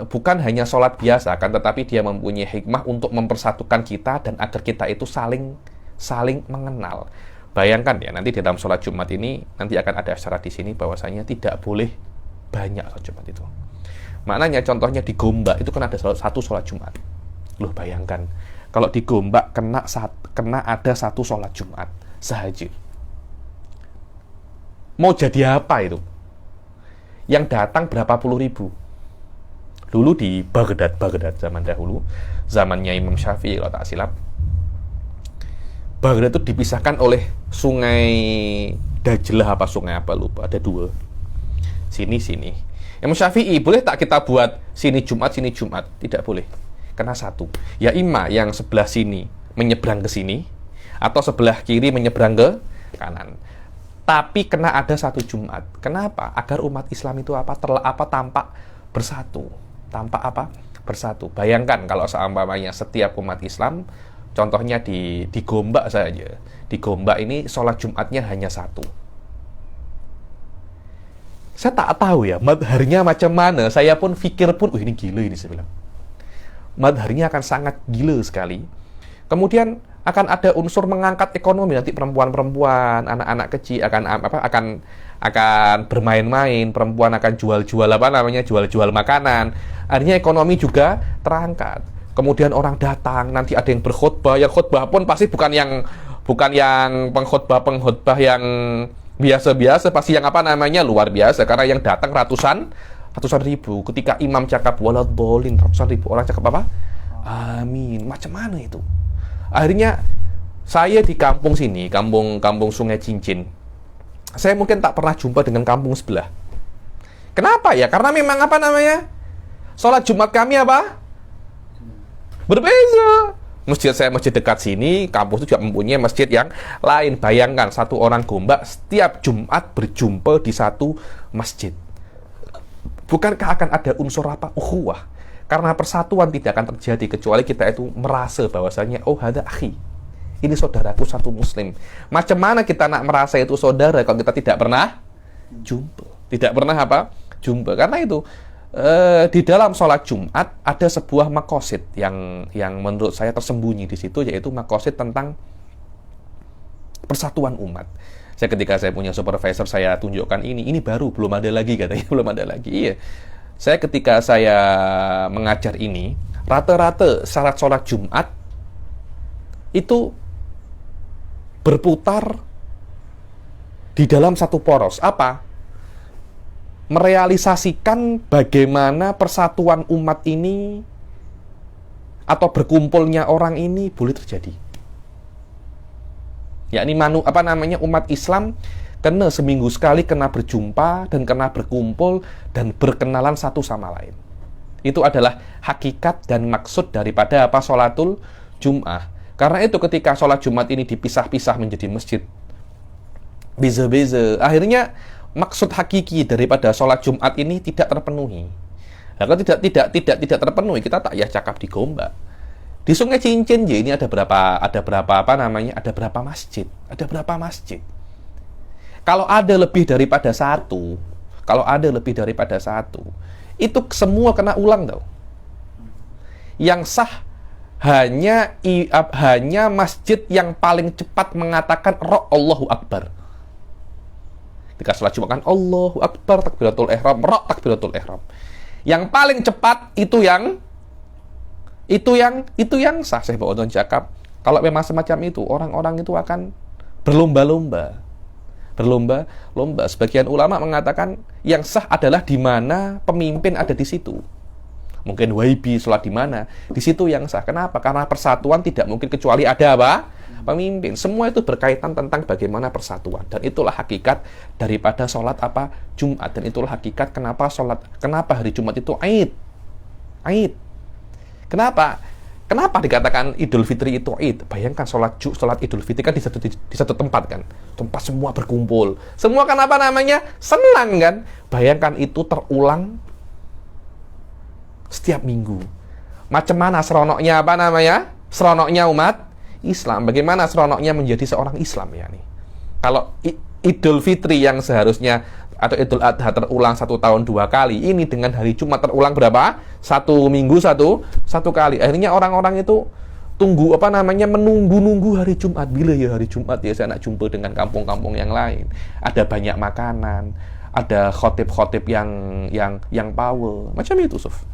bukan hanya sholat biasa, kan, tetapi dia mempunyai hikmah untuk mempersatukan kita dan agar kita itu saling mengenal. Bayangkan ya, nanti di dalam sholat Jumat ini nanti akan ada syarat di sini bahwasanya tidak boleh banyak sholat Jumat itu. Maknanya contohnya di Gombak itu kan ada satu sholat Jumat. Loh, bayangkan kalau di Gombak kena ada satu sholat Jumat sahaja. Mau jadi apa itu? Yang datang berapa puluh ribu? Dulu di Baghdad zaman dahulu, zamannya Imam Syafi'i kalau tak silap, Baghdad itu dipisahkan oleh sungai Dajlah apa sungai apa lupa, ada dua. Sini. Imam Syafi'i, boleh tak kita buat sini Jumat? Tidak boleh. Kena satu. Ya imma yang sebelah sini menyeberang ke sini, atau sebelah kiri menyeberang ke kanan. Tapi kena ada satu Jumat. Kenapa? Agar umat Islam itu tampak bersatu. Tampak apa? Bersatu. Bayangkan kalau seumpamanya setiap umat Islam, contohnya di Gombak saja. Di Gombak ini sholat Jumatnya hanya satu. Saya tak tahu ya, madharnya macam mana. Saya pun pikir pun, ini gila ini saya bilang. Madharnya akan sangat gila sekali. Kemudian akan ada unsur mengangkat ekonomi, nanti perempuan-perempuan, anak-anak kecil akan bermain-main, perempuan akan jual-jual makanan. Akhirnya ekonomi juga terangkat. Kemudian orang datang, nanti ada yang berkhutbah. Yang khutbah pun pasti bukan yang pengkhutbah yang biasa-biasa, pasti yang luar biasa, karena yang datang ratusan ribu. Ketika imam cakap waladhdallin, ratusan ribu orang cakap apa? Amin. Macam mana itu? Akhirnya saya di kampung sini, kampung Sungai Cincin, saya mungkin tak pernah jumpa dengan kampung sebelah. Kenapa ya? Karena memang sholat Jumat kami berbeza. Masjid dekat sini, kampus itu juga mempunyai masjid yang lain. Bayangkan satu orang Gombak setiap Jumat berjumpa di satu masjid. Bukankah akan ada unsur ukhuwah? Karena persatuan tidak akan terjadi kecuali kita itu merasa bahwasanya hada akhi. Ini saudaraku satu muslim. Macam mana kita nak merasa itu saudara kalau kita tidak pernah jumpa? Tidak pernah jumpa. Karena itu di dalam sholat Jumat ada sebuah makosid yang menurut saya tersembunyi di situ, yaitu makosid tentang persatuan umat. Ketika saya punya supervisor, saya tunjukkan ini baru, belum ada lagi katanya, belum ada lagi. Iya. Saya ketika saya mengajar ini, rata-rata syarat sholat Jumat itu berputar di dalam satu poros. Apa? Merealisasikan bagaimana persatuan umat ini atau berkumpulnya orang ini boleh terjadi. Yakni umat Islam kena seminggu sekali kena berjumpa dan kena berkumpul dan berkenalan satu sama lain. Itu adalah hakikat dan maksud daripada sholatul Jum'ah. Karena itu ketika sholat Jumat ini dipisah-pisah menjadi masjid beza-beza, akhirnya maksud hakiki daripada sholat Jumat ini tidak terpenuhi. Nah, kalau tidak terpenuhi, kita tak ya cakap di Gombak. Di Sungai Cincin ini ada berapa masjid? Ada berapa masjid? Kalau ada lebih daripada satu, itu semua kena ulang tau. Yang sah hanya masjid yang paling cepat mengatakan Allahu Akbar. Ketika sholat Jumat kan Allahu Akbar, takbiratul ihram, takbiratul ihram. Yang paling cepat itu yang Itu yang sah. Saya bawa cakap, kalau memang semacam itu, orang-orang itu akan berlomba-lomba. Berlomba-lomba. Sebagian ulama mengatakan yang sah adalah di mana pemimpin ada di situ. Mungkin Wahabi sholat di mana? Di situ yang sah. Kenapa? Karena persatuan tidak mungkin kecuali ada apa? Pemimpin. Semua itu berkaitan tentang bagaimana persatuan. Dan itulah hakikat daripada sholat apa? Jumat. Dan itulah hakikat kenapa hari Jumat itu Aid. Aid. Kenapa dikatakan Idul Fitri itu Id? Bayangkan sholat Idul Fitri kan di satu tempat kan. Tempat semua berkumpul. Semua kan apa namanya? Senang kan? Bayangkan itu terulang setiap minggu. Macam mana seronoknya apa namanya? Seronoknya umat Islam. Bagaimana seronoknya menjadi seorang Islam ya nih? Kalau Idul Fitri yang seharusnya atau Idul Adha terulang 1 tahun 2 kali, ini dengan hari Jumat terulang berapa? 1 minggu satu kali. Akhirnya orang-orang itu menunggu hari Jumat. Bila ya hari Jumat ya saya nak jumpa dengan kampung-kampung yang lain. Ada banyak makanan, ada khotib-khotib yang power. Macam itu, Suf.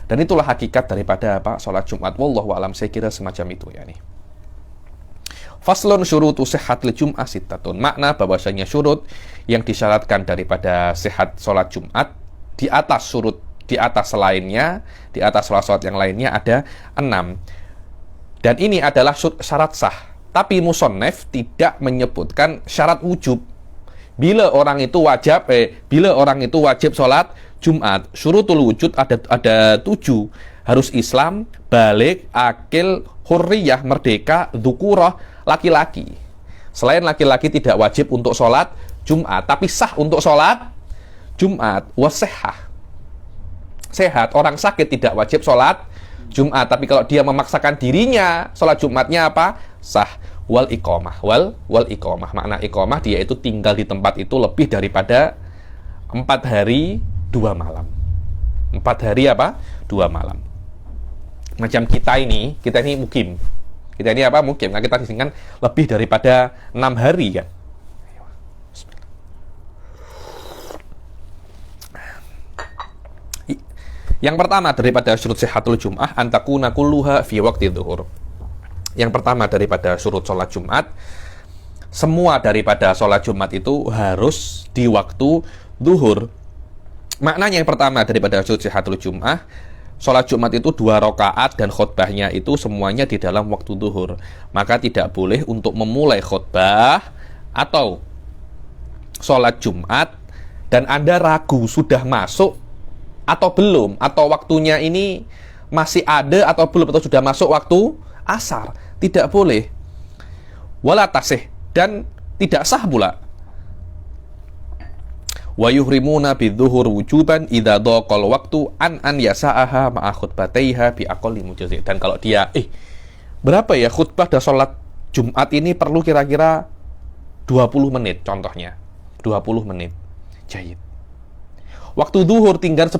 Dan itulah hakikat daripada sholat Jumat. Wallahu a'lam, saya kira semacam itu ya nih. Faslun syurutu sihhatil jum'ah sittatun. Makna bahwasanya syurut yang disyaratkan daripada sehat sholat Jumat di atas lainnya, di atas sholat yang lainnya ada 6. Dan ini adalah syarat sah. Tapi musannaf tidak menyebutkan syarat wujub. Bila orang itu wajib sholat Jumat, syurutul wujud ada 7. Harus Islam, balik, akil, hurriyah, merdeka, dzukurah, laki-laki. Selain laki-laki tidak wajib untuk sholat Jumat, tapi sah untuk sholat Jumat. Wasehah, sehat. Orang sakit tidak wajib sholat Jumat, tapi kalau dia memaksakan dirinya, sholat Jumatnya apa? Sah. Wal iqamah. Wal iqamah. Makna iqamah, dia itu tinggal di tempat itu lebih daripada 4 hari 2 malam. 4 hari apa? 2 malam. Macam kita ini mukim. Kita ini apa? Mukim. Nah, kita di sini kan lebih daripada 6 hari kan. Yang pertama daripada syurut sihhatul jum'ah antakuna kulluha fi waqti dhuhur. Yang pertama daripada syurut sholat Jumat, semua daripada sholat Jumat itu harus di waktu zuhur. Maknanya yang pertama daripada syurut sihhatul jum'ah, sholat Jumat itu 2 rakaat dan khutbahnya itu semuanya di dalam waktu zuhur. Maka tidak boleh untuk memulai khutbah atau sholat Jumat dan Anda ragu sudah masuk atau belum, atau waktunya ini masih ada atau belum, atau sudah masuk waktu asar. Tidak boleh. Wala tasih, dan tidak sah pula. Wa yuhrimuna bidzuhur wujuban idza dhaqal waktu an yasa'aha ma'a khutbataiha bi aqalli mujazzi. Dan kalau dia berapa ya khutbah dan sholat Jumat ini perlu kira-kira 20 menit contohnya. 20 menit. Jayid. Waktu zuhur tinggal 10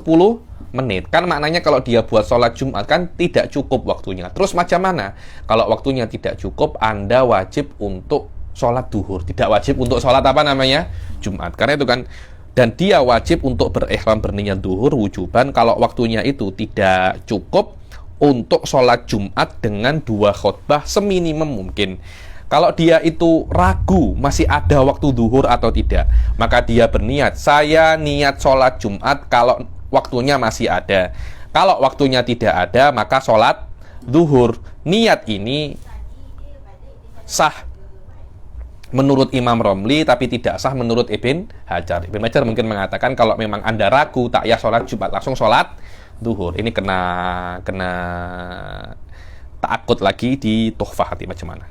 menit. Kan maknanya kalau dia buat sholat Jumat kan tidak cukup waktunya. Terus macam mana? Kalau waktunya tidak cukup, Anda wajib untuk sholat zuhur. Tidak wajib untuk sholat apa namanya? Jumat. Karena itu kan. Dan dia wajib untuk berihram berniat zuhur wujuban kalau waktunya itu tidak cukup untuk sholat Jumat dengan 2 khutbah seminimum mungkin. Kalau dia itu ragu masih ada waktu zuhur atau tidak, maka dia berniat, saya niat sholat Jumat kalau waktunya masih ada. Kalau waktunya tidak ada, maka sholat zuhur. Niat ini sah menurut Imam Romli, tapi tidak sah menurut Ibn Hajar. Ibn Hajar mungkin mengatakan kalau memang Anda ragu, tak ya sholat Jumat, langsung sholat zuhur. Ini kena takut lagi di Tuhfah hati macam mana.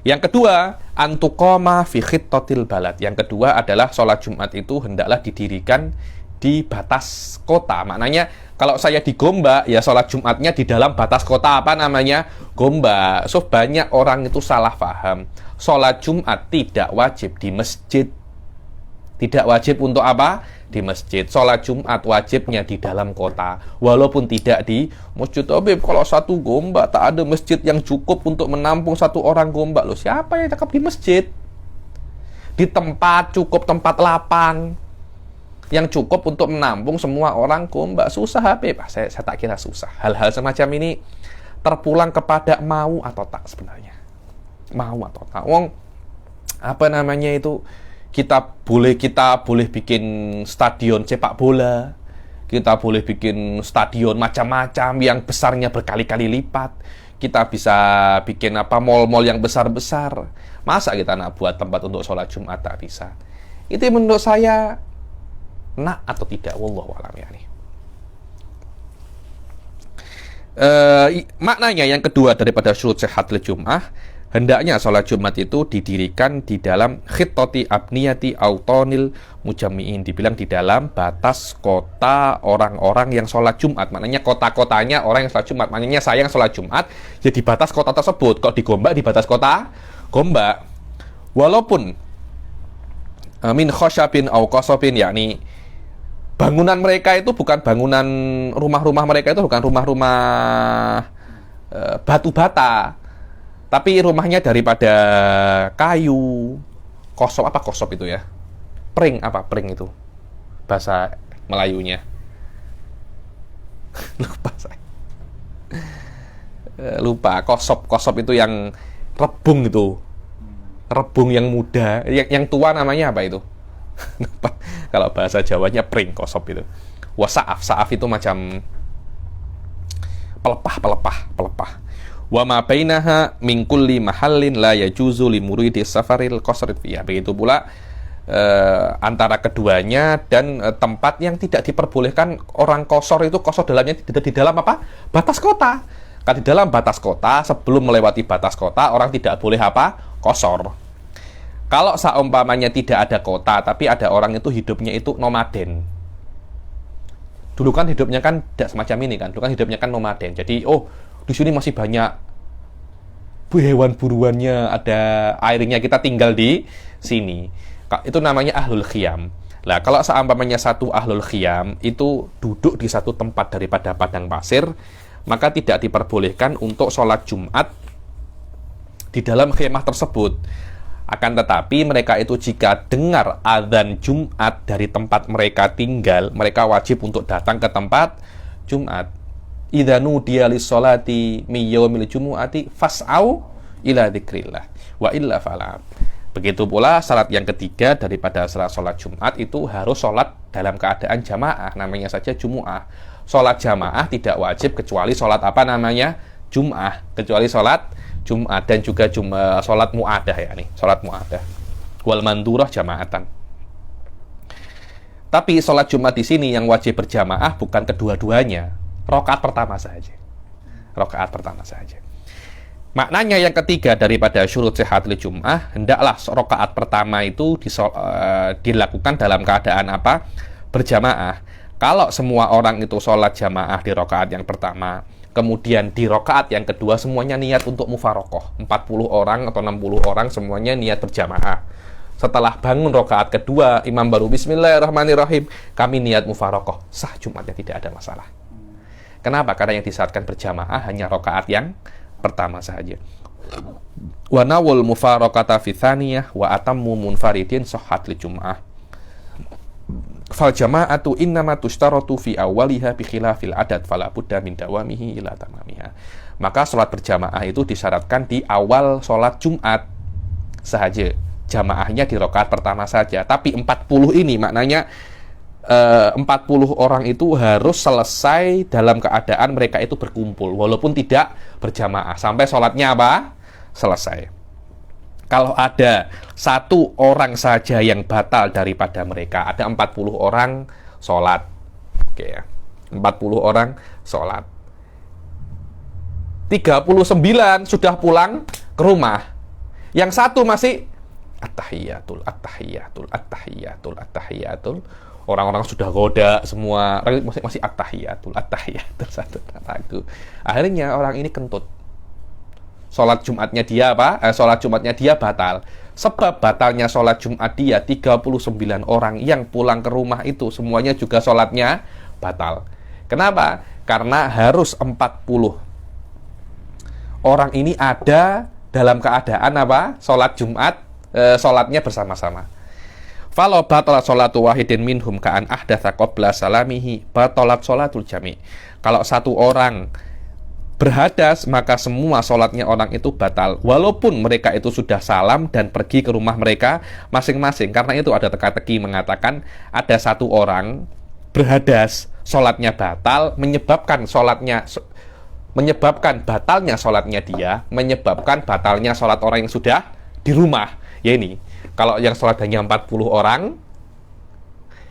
Yang kedua, antuqama fi khittatil balad. Yang kedua adalah sholat Jumat itu hendaklah didirikan di batas kota. Maknanya kalau saya di Gombak, ya sholat Jumatnya di dalam batas kota apa namanya? Gombak. So banyak orang itu salah paham. Sholat Jumat tidak wajib di masjid. Tidak wajib untuk apa? Di masjid. Sholat Jumat wajibnya di dalam kota. Walaupun tidak di masjid. Habib, kalau satu Gombak tak ada masjid yang cukup untuk menampung 1 orang Gombak. Loh, siapa yang cakap di masjid? Di tempat, cukup tempat lapang. yang cukup untuk menampung semua orang gombak. Susah Habib. Saya tak kira susah. Hal-hal semacam ini terpulang kepada mau atau tak sebenarnya. Mau atau tak. Wong apa namanya itu, kita boleh bikin stadion sepak bola, kita boleh bikin stadion macam-macam yang besarnya berkali-kali lipat, kita bisa bikin mall-mall yang besar-besar. Masa kita nak buat tempat untuk sholat Jumat? Tak bisa. Itu menurut saya nak atau tidak, wallahu a'lam ya nih. Maknanya yang kedua daripada syurut sehatil Jum'ah, hendaknya sholat Jumat itu didirikan di dalam khittati abniyati autonil mujammi'in, dibilang di dalam batas kota orang-orang yang sholat Jumat. Maknanya kota-kotanya orang yang sholat Jumat. Maknanya saya yang sholat Jumat, ya di batas kota tersebut. Kok di Gombak, di batas kota Gombak. Walaupun min khosyabin au qasabin, yakni bangunan mereka itu bukan bangunan, rumah-rumah mereka itu bukan rumah-rumah batu bata, tapi rumahnya daripada kayu. Kosop itu ya? Pring itu bahasa Melayunya. Lupa saya. Lupa. Kosop itu yang rebung itu. Rebung yang muda, yang tua namanya apa itu? Kalau bahasa Jawanya pring, kosop itu. Saaf itu macam pelepah. Wa ma bainaha min kulli mahallin la yajuzu li muridi safaril qasrid fiha. Begitu pula antara keduanya dan tempat yang tidak diperbolehkan orang qasar itu, qasar dalamnya tidak di dalam batas kota. Kan di dalam batas kota, sebelum melewati batas kota orang tidak boleh qasar. Kalau seumpamanya tidak ada kota tapi ada orang itu hidupnya itu nomaden. Dulu kan hidupnya kan tidak semacam ini kan. Dulu kan hidupnya kan nomaden. Jadi di sini masih banyak hewan buruannya, ada airnya, kita tinggal di sini. Itu namanya ahlul khiyam. Nah, kalau seumpamanya satu ahlul khiyam itu duduk di satu tempat daripada padang pasir, maka tidak diperbolehkan untuk sholat Jumat di dalam khemah tersebut. Akan tetapi mereka itu jika dengar azan Jumat dari tempat mereka tinggal, mereka wajib untuk datang ke tempat Jumat. Idza nudiya lis-sholati mi yaumil jumu'ati fas'au ila dzikrillah wa illa fala. Begitu pula salat yang ketiga daripada salat Jumat itu harus salat dalam keadaan jamaah, namanya saja Jumu'ah. Salat jamaah tidak wajib kecuali salat Jum'ah, kecuali salat Jumat dan juga salat mu'adah ya nih, salat mu'adah. Wal mandurah jamaatan. Tapi salat Jumat di sini yang wajib berjamaah bukan kedua-duanya, rakaat pertama saja. Rakaat pertama saja. Maknanya yang ketiga daripada syurut sihatil Jum'ah, hendaklah rakaat pertama itu dilakukan dalam keadaan berjamaah. Kalau semua orang itu sholat jamaah di rakaat yang pertama, kemudian di rakaat yang kedua semuanya niat untuk mufarokoh, 40 orang atau 60 orang semuanya niat berjamaah. Setelah bangun rakaat kedua, imam baru bismillahirrahmanirrahim, kami niat mufarokoh, sah Jumatnya, tidak ada masalah. Kenapa? Karena yang disyaratkan berjamaah hanya rakaat yang pertama saja. Wa nawul mufaraqata fi tsaniyah wa atammu munfaridin sahhat li Jum'ah. Fal jama'atu innama tushtaratu fi awwaliha bi khilafil adat fala budda min dawamihi ila tamamiha. Maka salat berjamaah itu disyaratkan di awal salat Jumat saja. Jamaahnya di rakaat pertama saja. Tapi 40 ini maknanya 40 orang itu harus selesai dalam keadaan mereka itu berkumpul walaupun tidak berjamaah sampai sholatnya selesai. Kalau ada satu orang saja yang batal daripada mereka, ada 40 orang sholat, oke ya, 40 orang sholat, 39 sudah pulang ke rumah, yang satu masih at-tahiyatul. Orang-orang sudah goda semua, masih at-tahiyatul satu ragu. Akhirnya orang ini kentut. Sholat Jumatnya dia sholat Jumatnya dia batal. Sebab batalnya sholat Jumat dia 39 orang yang pulang ke rumah itu semuanya juga sholatnya batal. Kenapa? Karena harus 40 orang ini ada dalam keadaan sholat Jumat, sholatnya bersama-sama. Falo batalat sholatu wahidin minhum ka'an ahdatsa qabla salamihi batalat sholatul jami'. Kalau satu orang berhadas, maka semua sholatnya orang itu batal, walaupun mereka itu sudah salam dan pergi ke rumah mereka masing-masing. Karena itu ada teka-teki mengatakan ada satu orang berhadas, sholatnya batal, menyebabkan batalnya sholatnya dia, menyebabkan batalnya sholat orang yang sudah di rumah. Ya ini, kalau yang sholat hanya 40 orang,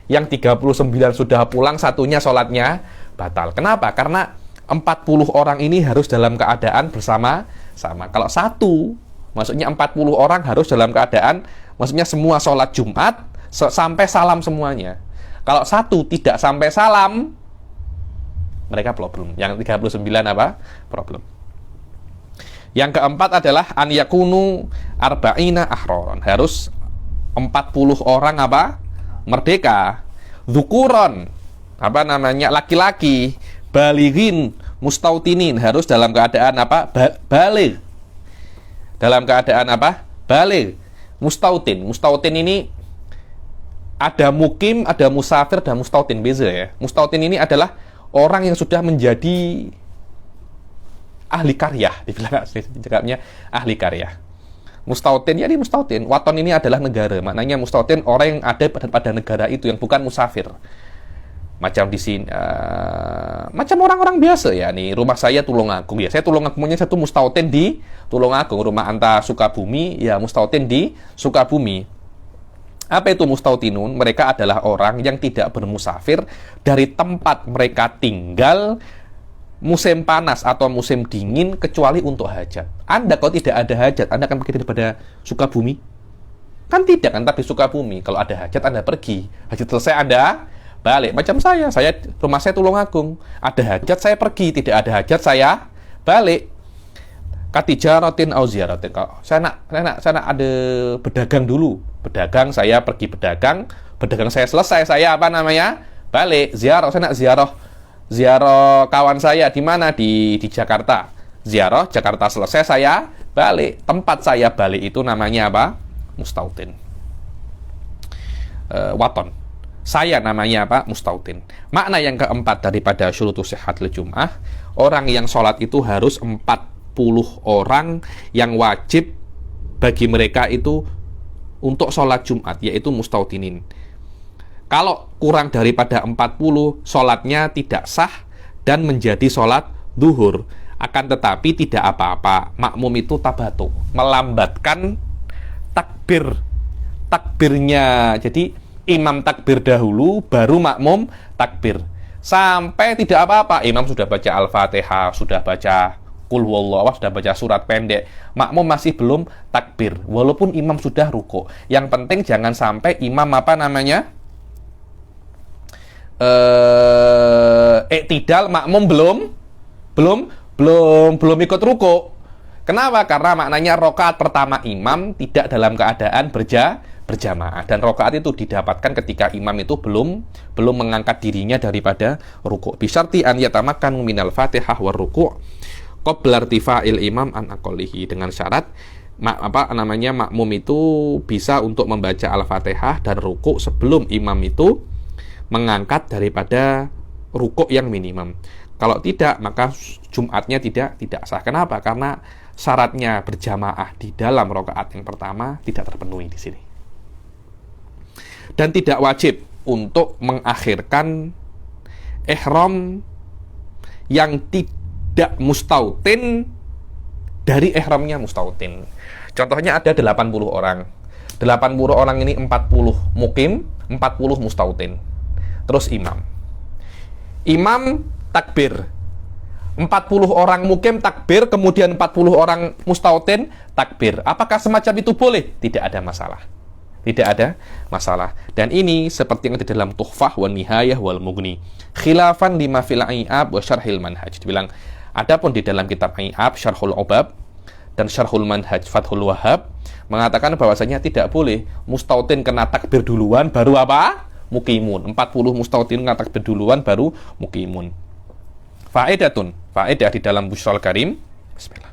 yang 39 sudah pulang, satunya sholatnya batal. Kenapa? Karena 40 orang ini harus dalam keadaan bersama-sama. Kalau satu, maksudnya 40 orang harus dalam keadaan, maksudnya semua sholat Jumat sampai salam semuanya. Kalau satu tidak sampai salam, mereka problem. Yang 39 apa? Problem. Yang keempat adalah an yakunu arba'ina ahroron. Harus 40 orang apa? Merdeka. Dzukuron, apa namanya? Laki-laki. Balighin mustautinin, harus dalam keadaan apa? Baligh. Dalam keadaan apa? Baligh. Mustautin. Mustautin ini ada mukim, ada musafir, dan mustautin. Beza ya. Mustautin ini adalah orang yang sudah menjadi ahli karya, dibilang cakapnya ahli karya. Mustautin, ya ini mustautin. Waton ini adalah negara. Maknanya mustautin orang yang ada pada negara itu, yang bukan musafir. Macam di sini, macam orang-orang biasa ya. Nih, rumah saya Tulungagung ya. Saya Tulungagungnya satu mustautin di Tulungagung. Rumah Anta Sukabumi ya, mustautin di Sukabumi. Apa itu mustautinun? Mereka adalah orang yang tidak bermusafir dari tempat mereka tinggal musim panas atau musim dingin kecuali untuk hajat. Anda kalau tidak ada hajat, Anda akan pergi daripada Sukabumi? Kan tidak kan, tapi Sukabumi. Kalau ada hajat, Anda pergi. Hajat selesai, Anda balik. Macam saya rumah saya Tulungagung. Ada hajat, saya pergi. Tidak ada hajat, saya balik. Katijaratin au ziyaratin. Saya nak ada berdagang dulu. Berdagang, saya pergi berdagang. Berdagang saya selesai, saya apa namanya? Balik. Ziarah, saya nak ziarah kawan saya di mana? Di Jakarta. Ziarah Jakarta selesai, saya balik. Tempat saya balik itu namanya apa? Mustautin. Waton. Saya namanya apa? Mustautin. Makna yang keempat daripada syurutus sihhatil jum'ah, orang yang sholat itu harus 40 orang yang wajib bagi mereka itu untuk sholat Jumat, yaitu mustautinin. Kalau kurang daripada 40, sholatnya tidak sah dan menjadi sholat zuhur. Akan tetapi tidak apa-apa. Makmum itu tabatuk, melambatkan takbirnya. Jadi imam takbir dahulu, baru makmum takbir. Sampai tidak apa-apa. Imam sudah baca Al-Fatihah, sudah baca Qul huwallahu, sudah baca surat pendek. Makmum masih belum takbir, walaupun imam sudah ruku. Yang penting jangan sampai imam apa namanya? Iktidal, makmum belum ikut ruku. Kenapa? Karena maknanya rokaat pertama imam tidak dalam keadaan berjamaah, dan rokaat itu didapatkan ketika imam itu belum mengangkat dirinya daripada ruku. Bisyarti an yatamakkan minal fatihah war ruku' qabla irtifa'il imam an aqallihi, dengan syarat makmum itu bisa untuk membaca Al-Fatihah dan ruku' sebelum imam itu mengangkat daripada ruku' yang minimum. Kalau tidak, maka Jumatnya tidak sah. Kenapa? Karena syaratnya berjamaah di dalam rakaat yang pertama tidak terpenuhi di sini. Dan tidak wajib untuk mengakhirkan ihram yang tidak mustautin dari ihramnya mustautin. Contohnya ada 80 orang. 80 orang ini 40 mukim, 40 mustautin. Terus imam takbir. 40 orang mukim takbir, kemudian 40 orang mustautin takbir. Apakah semacam itu boleh? Tidak ada masalah. Tidak ada masalah. Dan ini seperti yang ada dalam Tuhfah wa Nihayah wal Mughni. Khilafan lima fil Ai'ab wa Syarhil Manhaj. Dibilang, adapun di dalam kitab Ai'ab, Syarhul Ubab, dan Syarhul Manhaj Fathul Wahhab mengatakan bahwasanya tidak boleh mustautin kena takbir duluan baru apa? Mukimun. 40 mustautin kena takbir duluan baru mukimun. Faedah di dalam Busyrul Karim. Bismillah.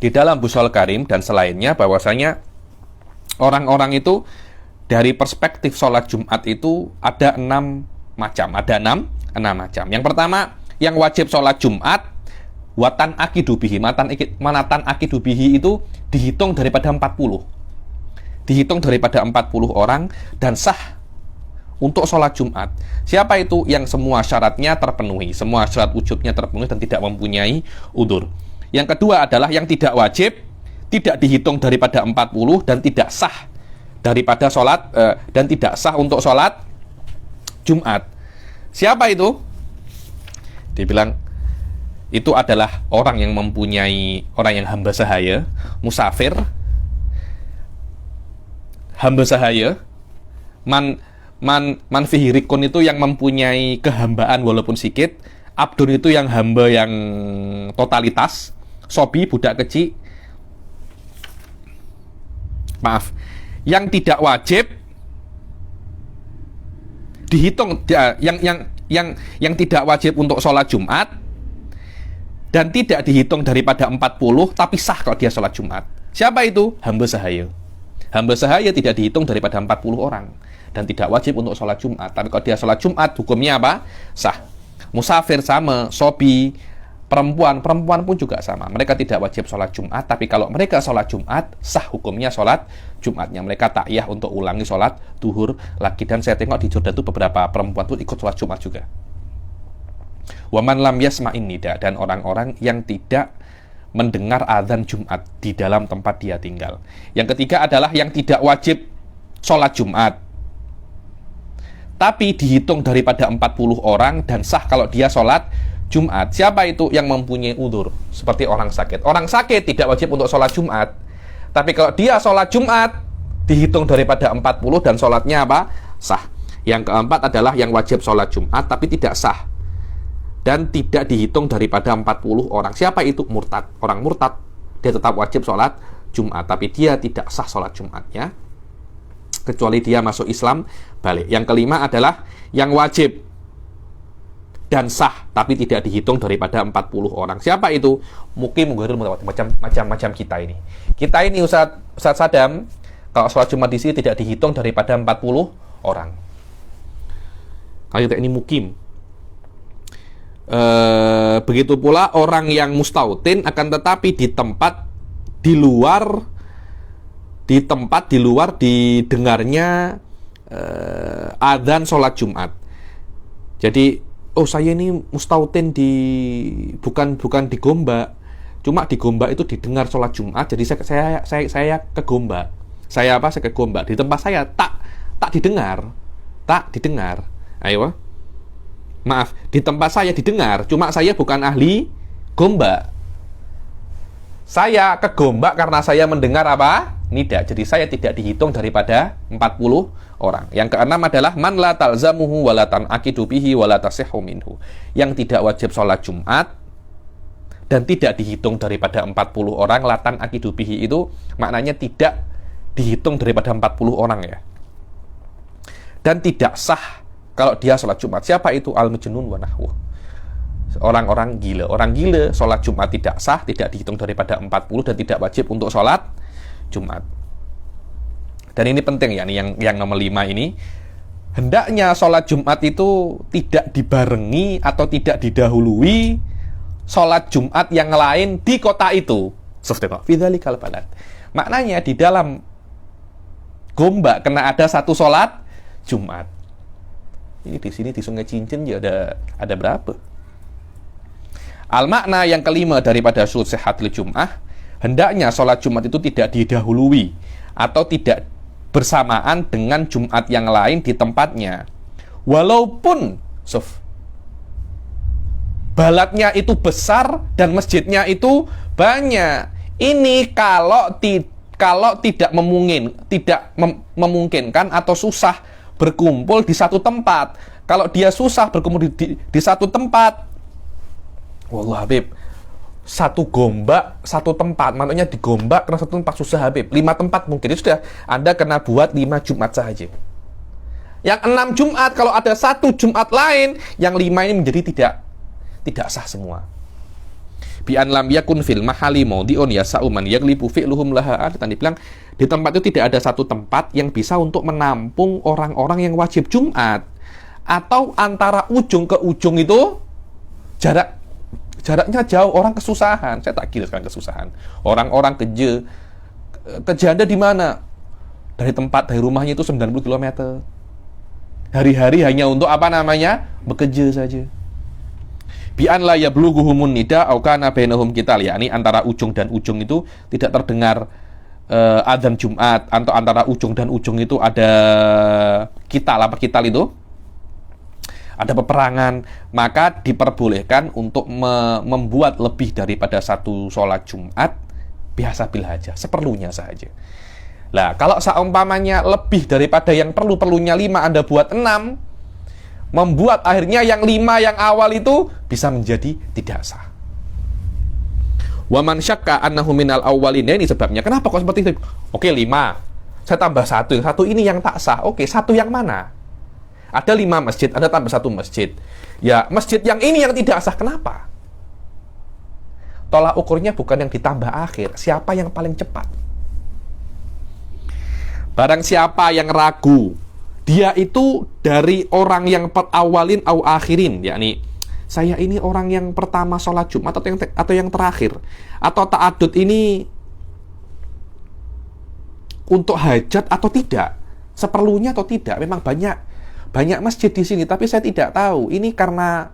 Di dalam Busyrul Karim dan selainnya bahwasanya Orang-orang itu dari perspektif sholat Jumat itu ada 6 macam. Enam macam. Yang pertama, yang wajib sholat Jumat, watan akidubihi. Manatan akidubihi itu dihitung daripada 40. Dihitung daripada 40 orang dan sah untuk sholat Jumat. Siapa itu? Yang semua syaratnya terpenuhi. Semua syarat wujubnya terpenuhi dan tidak mempunyai udzur. Yang kedua adalah yang tidak wajib, tidak dihitung daripada 40 dan tidak sah daripada sholat dan tidak sah untuk sholat Jumat. Siapa itu? Dibilang itu adalah orang yang mempunyai, orang yang hamba sahaya, musafir, hamba sahaya, man fihi rikun itu yang mempunyai kehambaan walaupun sedikit, abdun itu yang hamba yang totalitas, sobi budak kecil, maaf, yang tidak wajib dihitung, yang tidak wajib untuk sholat Jumat dan tidak dihitung daripada 40 tapi sah kalau dia sholat Jumat. Siapa itu? Hamba sahaya. Hamba sahaya tidak dihitung daripada 40 orang dan tidak wajib untuk sholat Jumat, tapi kalau dia sholat Jumat hukumnya apa? Sah. Musafir sama, sobi, perempuan pun juga sama. Mereka tidak wajib sholat Jumat, tapi kalau mereka sholat Jumat, sah hukumnya sholat Jumatnya. Mereka takyah untuk ulangi sholat duhur lagi. Dan saya tengok di Jordan itu beberapa perempuan itu ikut sholat Jumat juga. Waman lam yasma'in nida, dan orang-orang yang tidak mendengar azan Jumat di dalam tempat dia tinggal. Yang ketiga adalah yang tidak wajib sholat Jumat, tapi dihitung daripada 40 orang dan sah kalau dia sholat Jumat. Siapa itu? Yang mempunyai udzur, seperti orang sakit. Orang sakit tidak wajib untuk sholat Jumat, tapi kalau dia sholat Jumat dihitung daripada 40 dan sholatnya apa? Sah. Yang keempat adalah yang wajib sholat Jumat tapi tidak sah dan tidak dihitung daripada 40 orang. Siapa itu? Murtad. Orang murtad dia tetap wajib sholat Jumat, tapi dia tidak sah sholat Jumatnya kecuali dia masuk Islam balik. Yang kelima adalah yang wajib dan sah tapi tidak dihitung daripada 40 orang. Siapa itu? Mukim munggairul mutawattir, macam kita ini. Kita ini Ustaz Sadam, kalau sholat Jumat di sini tidak dihitung daripada 40 orang. Kalau kita ini mukim. Begitu pula orang yang mustautin, akan tetapi di tempat di luar didengarnya adzan sholat Jumat. Jadi saya ini mustautin bukan di Gombak, cuma di Gombak itu didengar sholat Jumat, jadi saya ke Gombak. Saya ke Gombak. Di tempat saya tak didengar. Ayo. Maaf, di tempat saya didengar, cuma saya bukan ahli Gombak. Saya ke Gombak karena saya mendengar apa? Nida. Jadi saya tidak dihitung daripada 40 orang. Yang keenam adalah man la talzamuhu wa la tanaqidu bihi wa la tasihhu minhu. Yang tidak wajib sholat Jumat dan tidak dihitung daripada 40 orang. Latan aqidu bihi itu maknanya tidak dihitung daripada 40 orang ya. Dan tidak sah kalau dia sholat Jumat. Siapa itu? Al-Majnun wa nahwuh. Orang-orang gila. Orang gila sholat Jumat tidak sah, tidak dihitung daripada 40 dan tidak wajib untuk sholat Jumat. Dan ini penting ya, yang nomor 5 ini. Hendaknya sholat Jumat itu tidak dibarengi atau tidak didahului sholat Jumat yang lain di kota itu. Fidzalikal balad. Maknanya di dalam Gombak kena ada satu sholat Jumat. Ini di sini di Sungai Cincin ya ada berapa? Al-makna yang kelima daripada syurut sihhatil Jum'ah, hendaknya sholat Jumat itu tidak didahului atau tidak bersamaan dengan Jumat yang lain di tempatnya. Walaupun baladnya itu besar dan masjidnya itu banyak. Ini kalau tidak memungkinkan atau susah berkumpul di satu tempat. Kalau dia susah berkumpul di satu tempat, wallah Habib, satu Gombak, satu tempat, maknanya di Gombak karena satu tempat susah Habib. 5 tempat mungkin, itu sudah Anda kena buat 5 Jumat saja. Yang 6 Jumat, kalau ada satu Jumat lain, yang 5 ini menjadi tidak sah semua. Bi an lam yakun fil mahali maudiun yasa'u man yaglibu fi'luhum laha. Dan dibilang di tempat itu tidak ada satu tempat yang bisa untuk menampung orang-orang yang wajib Jumat. Atau antara ujung ke ujung itu jaraknya jauh, orang kesusahan. Saya tak kira sekarang kesusahan. Orang-orang kerja Anda di mana? Dari rumahnya itu 90 km. Hari-hari hanya untuk bekerja saja. Bi an la yablughuhumun nida au kana bainahum qital, yakni antara ujung dan ujung itu tidak terdengar adzan Jumat, atau antara ujung dan ujung itu ada kital itu ada peperangan, maka diperbolehkan untuk membuat lebih daripada satu sholat Jumat biasa aja, seperlunya saja. Lah, kalau seumpamanya lebih daripada yang perlunya 5 Anda buat 6, membuat akhirnya yang 5 yang awal itu bisa menjadi tidak sah. Wa man syakka annahu minal awwalin, ini sebabnya. Kenapa kok seperti itu? Oke, 5. Saya tambah 1. Yang 1 ini yang tak sah. Oke, 1 yang mana? Ada 5 masjid, Anda tambah 1 masjid. Ya, masjid yang ini yang tidak sah. Kenapa? Tolak ukurnya bukan yang ditambah akhir. Siapa yang paling cepat? Barang siapa yang ragu, dia itu dari orang yang awalin au akhirin, yakni saya ini orang yang pertama sholat Jumat atau yang terakhir, atau ta'adud ini untuk hajat atau tidak, seperlunya atau tidak. Memang banyak masjid di sini, tapi saya tidak tahu ini karena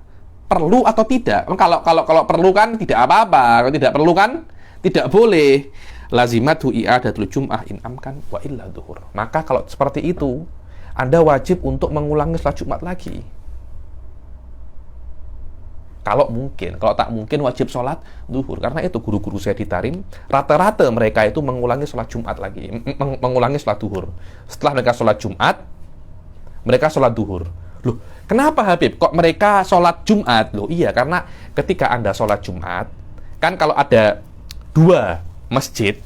perlu atau tidak. Kalau perlu kan tidak apa-apa, kalau tidak perlu kan tidak boleh. Lazimatu i'adatul jum'ah in amkan wa illa duhur. Maka kalau seperti itu, Anda wajib untuk mengulangi sholat Jumat lagi. Kalau mungkin, kalau tak mungkin wajib sholat duhur. Karena itu guru-guru saya di Tarim, rata-rata mereka itu mengulangi sholat Jumat lagi, mengulangi sholat duhur. Setelah mereka sholat Jumat, mereka sholat duhur. Loh, kenapa Habib? Kok mereka sholat Jumat? Loh, iya, karena ketika Anda sholat Jumat, kan kalau ada 2 masjid,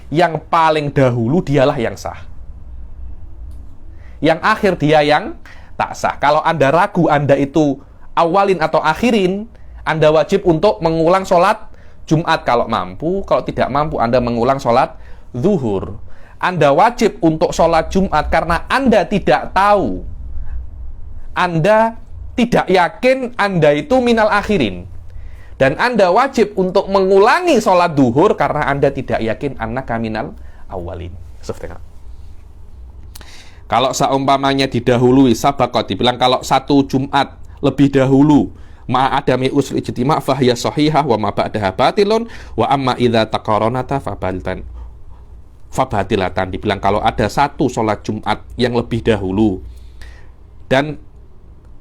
yang paling dahulu dialah yang sah, yang akhir dia yang tak sah. Kalau Anda ragu Anda itu awalin atau akhirin, Anda wajib untuk mengulang sholat Jumat kalau mampu. Kalau tidak mampu, Anda mengulang sholat zuhur. Anda wajib untuk sholat Jumat karena Anda tidak tahu, Anda tidak yakin Anda itu minal akhirin. Dan Anda wajib untuk mengulangi sholat duhur karena Anda tidak yakin annaka minal awalin. Kalau seumpamanya didahului sabaqat, dibilang kalau satu Jumat lebih dahulu ma'adami usul ijtima' fahiya sahihah wa ma ba'daha batilun wa amma idza taqaranata fabatilatan. Dibilang kalau ada satu sholat Jumat yang lebih dahulu dan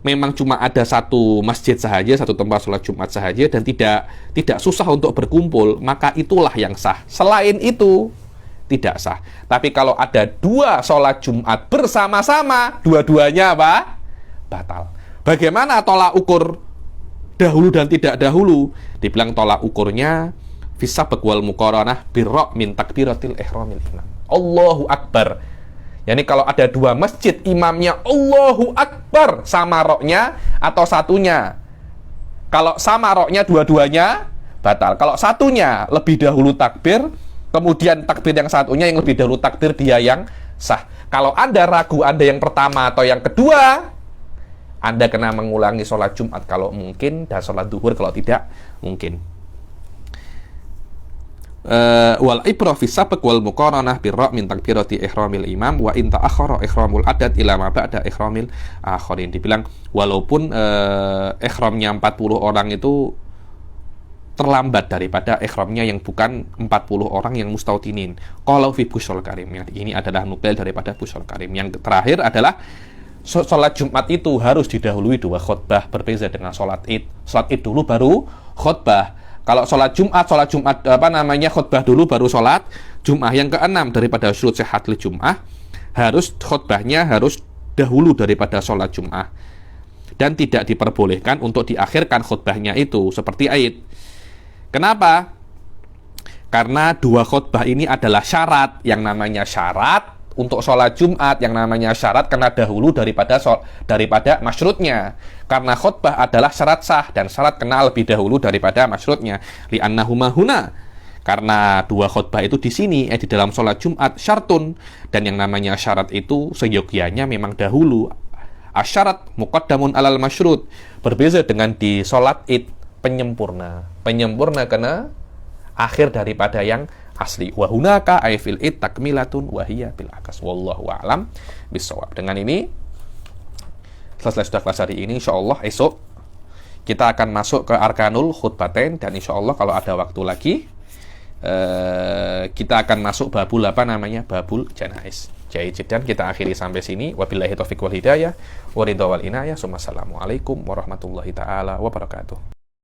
memang cuma ada satu masjid sahaja, satu tempat sholat Jumat sahaja, dan tidak susah untuk berkumpul, maka itulah yang sah. Selain itu, tidak sah. Tapi kalau ada 2 sholat Jumat bersama-sama, dua-duanya apa? Batal. Bagaimana tolak ukur dahulu dan tidak dahulu? Dibilang tolak ukurnya fisabaq wal muqaranah birra' min takbiratil ihramil imam. Allahu Akbar. Yani kalau ada 2 masjid, imamnya Allahu Akbar sama roknya atau satunya. Kalau sama roknya dua-duanya batal. Kalau satunya lebih dahulu takbir, kemudian takbir yang satunya yang lebih dahulu takbir, dia yang sah. Kalau Anda ragu Anda yang pertama atau yang kedua, Anda kena mengulangi sholat Jumat kalau mungkin, dan sholat duhur kalau tidak mungkin. Wal ibrah fi sabaq wal muqaranah birra' min takbirati ihramil imam wa in ta'akhkhara ihramul adad ila ma ba'da ihramil akharin. Dibilang walaupun ihramnya 40 orang itu terlambat daripada ihramnya yang bukan 40 orang yang mustautinin. Qalau fi Busyrul Karim. Ini adalah nukil daripada Busyrul Karim. Yang terakhir adalah sholat Jumat itu harus didahului 2 khutbah, berbeda dengan sholat Id. Sholat Id dulu baru khutbah. Kalau sholat Jumat khutbah dulu baru sholat Jumat. Yang keenam daripada syurut sihhatil Jum'ah, harus khutbahnya harus dahulu daripada sholat Jumat, dan tidak diperbolehkan untuk diakhirkan khutbahnya itu seperti Aid. Kenapa? Karena 2 khutbah ini adalah syarat. Yang namanya syarat untuk sholat Jumat yang namanya syarat kena dahulu daripada masyrutnya. Karena khutbah adalah syarat sah dan syarat kena lebih dahulu daripada masyrutnya. Li'annahuma huna. Karena dua khutbah itu di sini di dalam sholat Jumat syartun, dan yang namanya syarat itu seyogianya memang dahulu. Asyarat muqaddamun alal masyrut. Berbeda dengan di sholat id penyempurna. Penyempurna kena akhir daripada yang asli. Wa hunaka ay fil id takmilatun wa hiya bil akas. Wallahu a'lam bissawab. Dengan ini selesai sudah kelas hari ini. Insyaallah esok kita akan masuk ke arkanul khutbatain, dan insyaallah kalau ada waktu lagi kita akan masuk babul babul janais. Dan kita akhiri sampai sini. Wabillahi taufiq wal hidayah wa ridha wal inayah. Assalamualaikum warahmatullahi taala wabarakatuh.